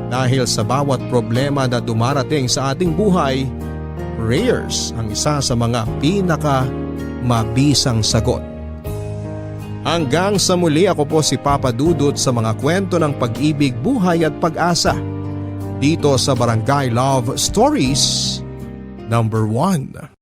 dahil sa bawat problema na dumarating sa ating buhay, prayers ang isa sa mga mabisang sagot. Hanggang sa muli, ako po si Papa Dudut sa mga kwento ng pag-ibig, buhay at pag-asa dito sa Barangay Love Stories #1.